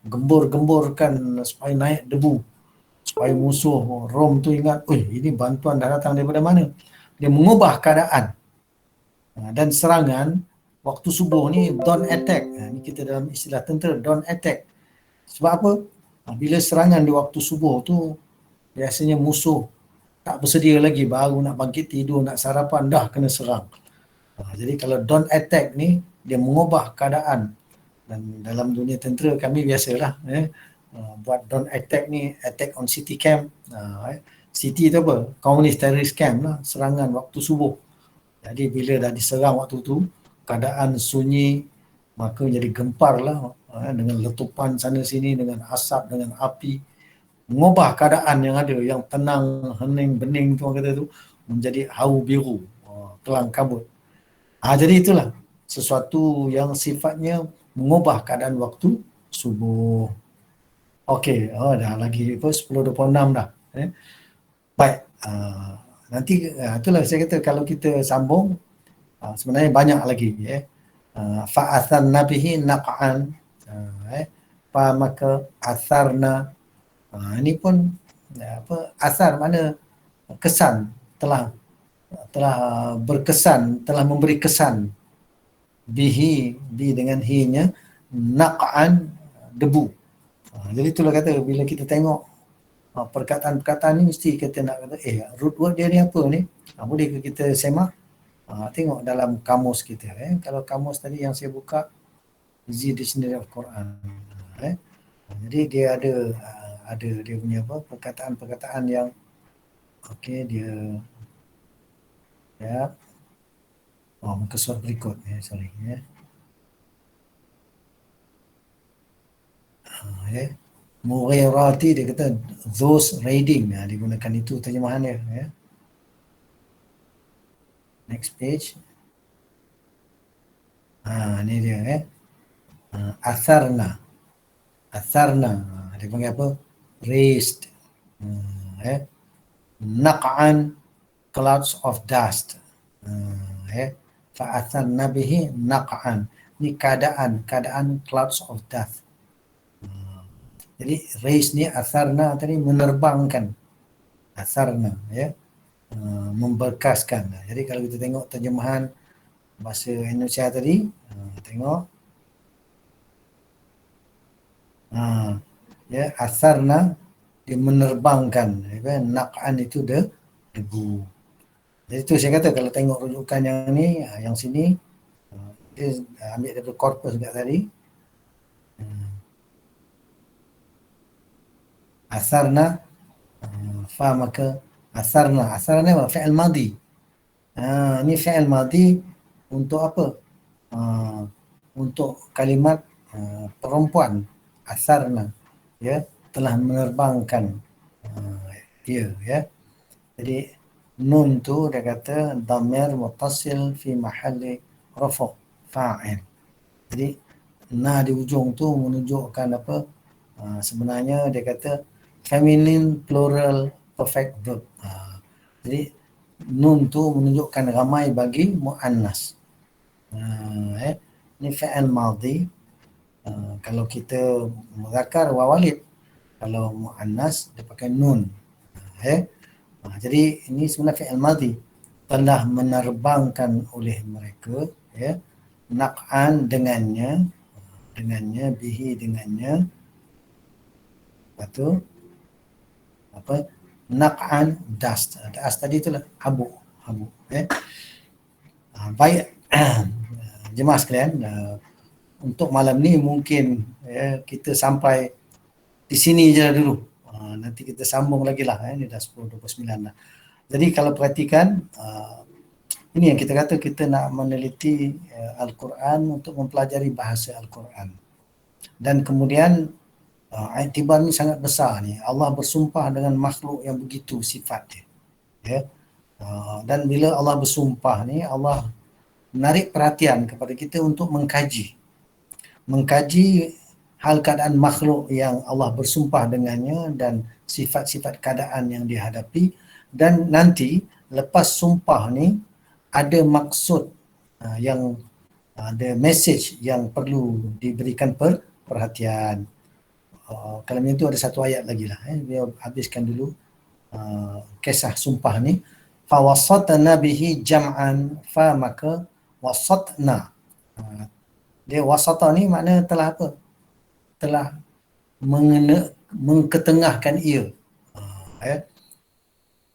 [SPEAKER 1] gembur-gemburkan supaya naik debu, supaya musuh Rom tu ingat, ini bantuan dah datang daripada mana. Dia mengubah keadaan. Dan serangan waktu subuh ni dawn attack. Ni kita dalam istilah tentera, dawn attack. Sebab apa? Bila serangan di waktu subuh tu, biasanya musuh tak bersedia lagi, baru nak bangkit tidur, nak sarapan, dah kena serang. Jadi kalau dawn attack ni, dia mengubah keadaan. Dan dalam dunia tentera kami biasalah buat dawn attack ni, attack on city camp. City tu apa? Communist terrorist camp lah, serangan waktu subuh. Jadi bila dah diserang waktu tu, keadaan sunyi, maka jadi gempar lah, dengan letupan sana sini, dengan asap, dengan api. Mengubah keadaan yang ada, yang tenang, hening, bening tu orang kata tu, menjadi haru biru, kelang kabut. Jadi itulah sesuatu yang sifatnya mengubah keadaan waktu subuh. Okey, dah lagi 10.26 dah. Baik, nanti itulah saya kata kalau kita sambung, sebenarnya banyak lagi. Fa'atharna bihi naq'an, maka atharna, ini pun asar mana kesan, telah berkesan, telah memberi kesan. Bihi, bi dengan hi-nya, naq'an, debu. Jadi itulah kata bila kita tengok perkataan-perkataan ni, mesti kita nak kata root word dia ni apa ni, boleh ke kita semak, tengok dalam kamus kita. Kalau kamus tadi yang saya buka, Z Dictionary of Quran, jadi dia ada dia punya perkataan-perkataan yang dia muka surat berikut sorry Mughirati dia kata those raiding, dia gunakan itu terjemahan dia, ya. Next page. Ni dia, atharna. Atharna, dia panggil apa? Raised. Naq'an, clouds of dust. Fa'atharna bihi naq'an. Ni keadaan clouds of dust. Jadi raised ni atharna tadi menerbangkan. Atharna, ya. Memberkaskan. Jadi kalau kita tengok terjemahan bahasa Indonesia tadi, tengok. Ya, atharna dia menerbangkan, ya, naq'an itu debu. Jadi tu saya kata kalau tengok rujukan yang ni, yang sini, dia ambil daripada korpus juga tadi. Atharna, fa maka atharna. Atharna ni apa? Fi'il madi. Ni fi'il madi untuk apa? Untuk kalimat perempuan. Atharna, ya, telah menerbangkan dia, ya. Jadi nun tu dia kata dhamir muttasil fi mahalli rafa' fa'il. Jadi na di ujung tu menunjukkan apa? Sebenarnya dia kata feminine plural perfect verb. Jadi nun tu menunjukkan ramai bagi muannas. Ni fi'il madhi. Kalau kita muzakkar wa walid, kalau muannas dia pakai nun. Jadi ini sebenarnya fi'il madhi, telah menerbangkan oleh mereka, ya, naq'an dengannya, bihi dengannya, lepas tu apa, naq'an dust. Dust tadi itulah abu. Baik. Jemaah sekalian, untuk malam ni mungkin, ya, kita sampai di sini je dulu. Nanti kita sambung lagi lah, ini dah 10.29 lah. Jadi kalau perhatikan, ini yang kita kata kita nak meneliti Al-Quran untuk mempelajari bahasa Al-Quran. Dan kemudian iktibar ni sangat besar ni. Allah bersumpah dengan makhluk yang begitu sifat dia. Ya. Dan bila Allah bersumpah ni, Allah menarik perhatian kepada kita untuk mengkaji hal keadaan makhluk yang Allah bersumpah dengannya dan sifat-sifat keadaan yang dihadapi. Dan nanti lepas sumpah ni ada maksud yang ada message yang perlu diberikan perhatian. Kalau macam tu ada satu ayat lagi lah. Dia habiskan dulu kisah sumpah ni. Fawasatna bihi jam'an, fa maka wasatna. Dia wasata ni makna telah apa? Telah mengketengahkan ia.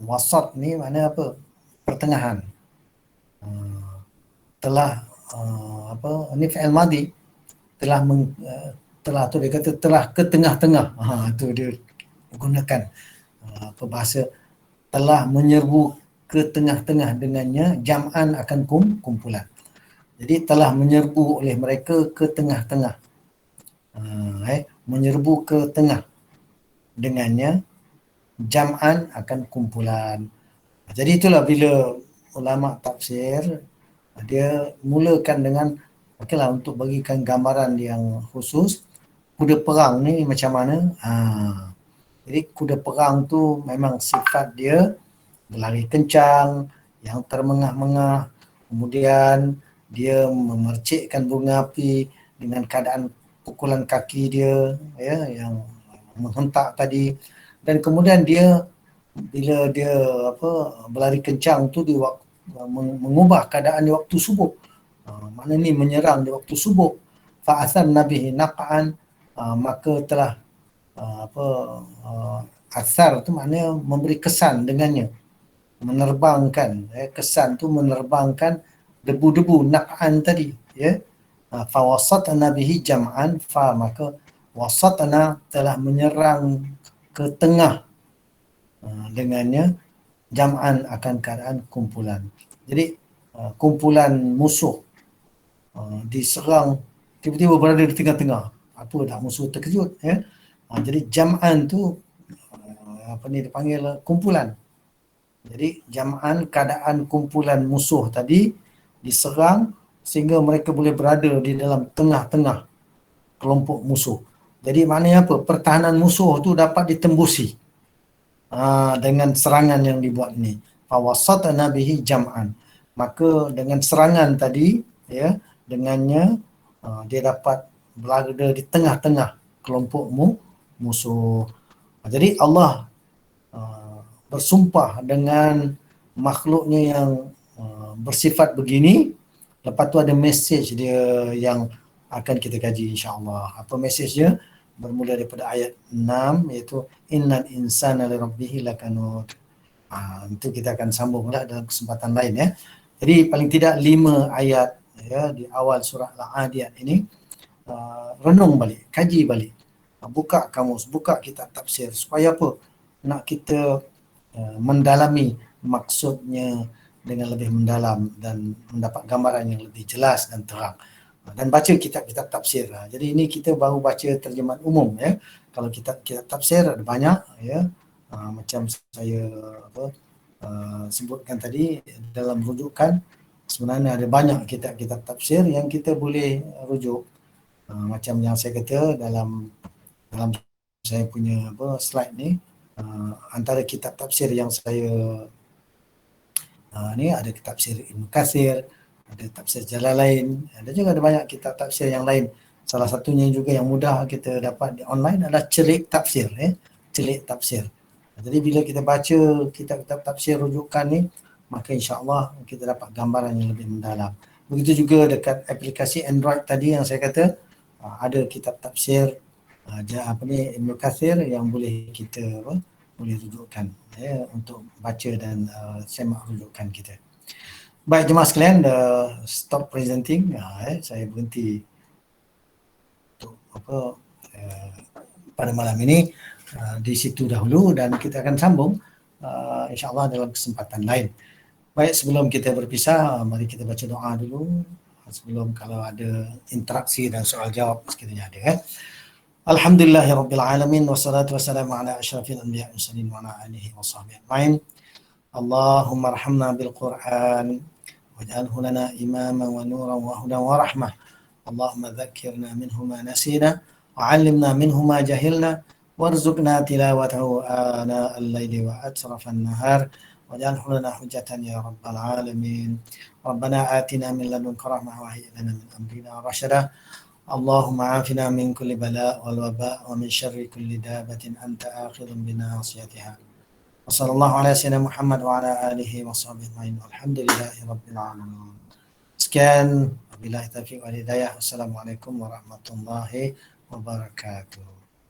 [SPEAKER 1] Wasat ni makna apa? Pertengahan. Telah apa? Ini fi'il madhi. Telah tu dia kata telah ke tengah-tengah. Tu dia gunakan bahasa telah menyerbu ke tengah-tengah dengannya, jam'an akan kumpulan. Jadi telah menyerbu oleh mereka ke tengah-tengah. Menyerbu ke tengah dengannya, jam'an akan kumpulan. Jadi itulah bila ulama tafsir dia mulakan dengan okeylah untuk bagikan gambaran yang khusus kuda perang ni macam mana. Jadi kuda perang tu memang sifat dia berlari kencang, yang termengah-mengah, kemudian dia memercikkan bunga api dengan keadaan pukulan kaki dia, ya, yang menghentak tadi. Dan kemudian dia bila dia berlari kencang tu di waktu mengubah keadaan di waktu subuh. Makna ni menyerang di waktu subuh. Fa'atharna bihi naq'an, maka telah athar tu maknanya memberi kesan dengannya, menerbangkan, kesan tu menerbangkan debu-debu naq'an tadi, ya. Fawasatna bihi jam'an, fa maka wasatna telah menyerang ke tengah dengannya, jam'an akan keadaan kumpulan. Jadi kumpulan musuh diserang, tiba-tiba berada di tengah-tengah. Apa dah musuh terkejut, ya. Jadi jam'an tu apa ni dipanggil kumpulan. Jadi jam'an keadaan kumpulan musuh tadi diserang sehingga mereka boleh berada di dalam tengah-tengah kelompok musuh. Jadi maknanya apa? Pertahanan musuh tu dapat ditembusi dengan serangan yang dibuat ini. Fawasatna bihi jam'an. Maka dengan serangan tadi, ya, dengannya dia dapat berada di tengah-tengah kelompok musuh. Jadi Allah bersumpah dengan makhluknya yang bersifat begini. Lepas tu ada mesej dia yang akan kita kaji insya-Allah. Apa mesej dia? Bermula daripada ayat 6 iaitu innal insana lirabbih lakanud. Itu kita akan sambunglah dalam kesempatan lain ya. Jadi paling tidak 5 ayat ya di awal surah Al-Adiyat ini renung balik, kaji balik. Buka kamus, buka kitab tafsir supaya apa? Nak kita mendalami maksudnya dengan lebih mendalam dan mendapat gambaran yang lebih jelas dan terang. Dan baca kitab-kitab tafsir. Jadi ini kita baru baca terjemahan umum ya. Kalau kitab tafsir ada banyak ya. Macam saya sebutkan tadi dalam rujukan, sebenarnya ada banyak kitab-kitab tafsir yang kita boleh rujuk. Macam yang saya kata dalam saya punya slide ni, antara kitab tafsir yang saya ni ada tafsir Ibn Katsir, ada tafsir Jalalain, ada juga ada banyak kitab tafsir yang lain. Salah satunya juga yang mudah kita dapat di online adalah Celik Tafsir Celik Tafsir. Jadi bila kita baca kitab-kitab tafsir rujukan ni, maka insya-Allah kita dapat gambaran yang lebih mendalam. Begitu juga dekat aplikasi Android tadi yang saya kata, ada kitab tafsir Ibn Katsir yang boleh kita boleh rujukkan ya, untuk baca dan semak rujukan kita. Baik jemaah sekalian, stop presenting. Saya berhenti untuk pada malam ini di situ dahulu dan kita akan sambung insya-Allah dalam kesempatan lain. Baik, sebelum kita berpisah, mari kita baca doa dulu sebelum kalau ada interaksi dan soal jawab sekiranya ada. Alhamdulillahirabbil alamin wassalatu wassalamu ala asyrafil anbiya'i wal mursalin wa ala alihi washabbihi ajma'in. Allahumma arhamna bil Qur'an waj'alhu lana imaman wa nuran wa hudan wa rahmah. Allahumma dzakkirna minhu ma nasina wa 'allimna minhu ma jahilna warzuqna tilawatahu ana al-laili wa atrafan nahar waj'alhu lana hujjatan ya rabbal alamin. Rabbana atina min ladunka rahmah wa hayyi lana min amrina rashada. Allahumma afina min kulli bala wal waba wa min syarri kulli dabatin anta akhidun binasiyatiha. Wa sallallahu ala sayyidina Muhammad wa ala alihi wa sahbihi ajma'in. Alhamdulillahi rabbil alamin. Sekian, wabillahi taufiq wal hidayah. Wassalamualaikum warahmatullahi wabarakatuh.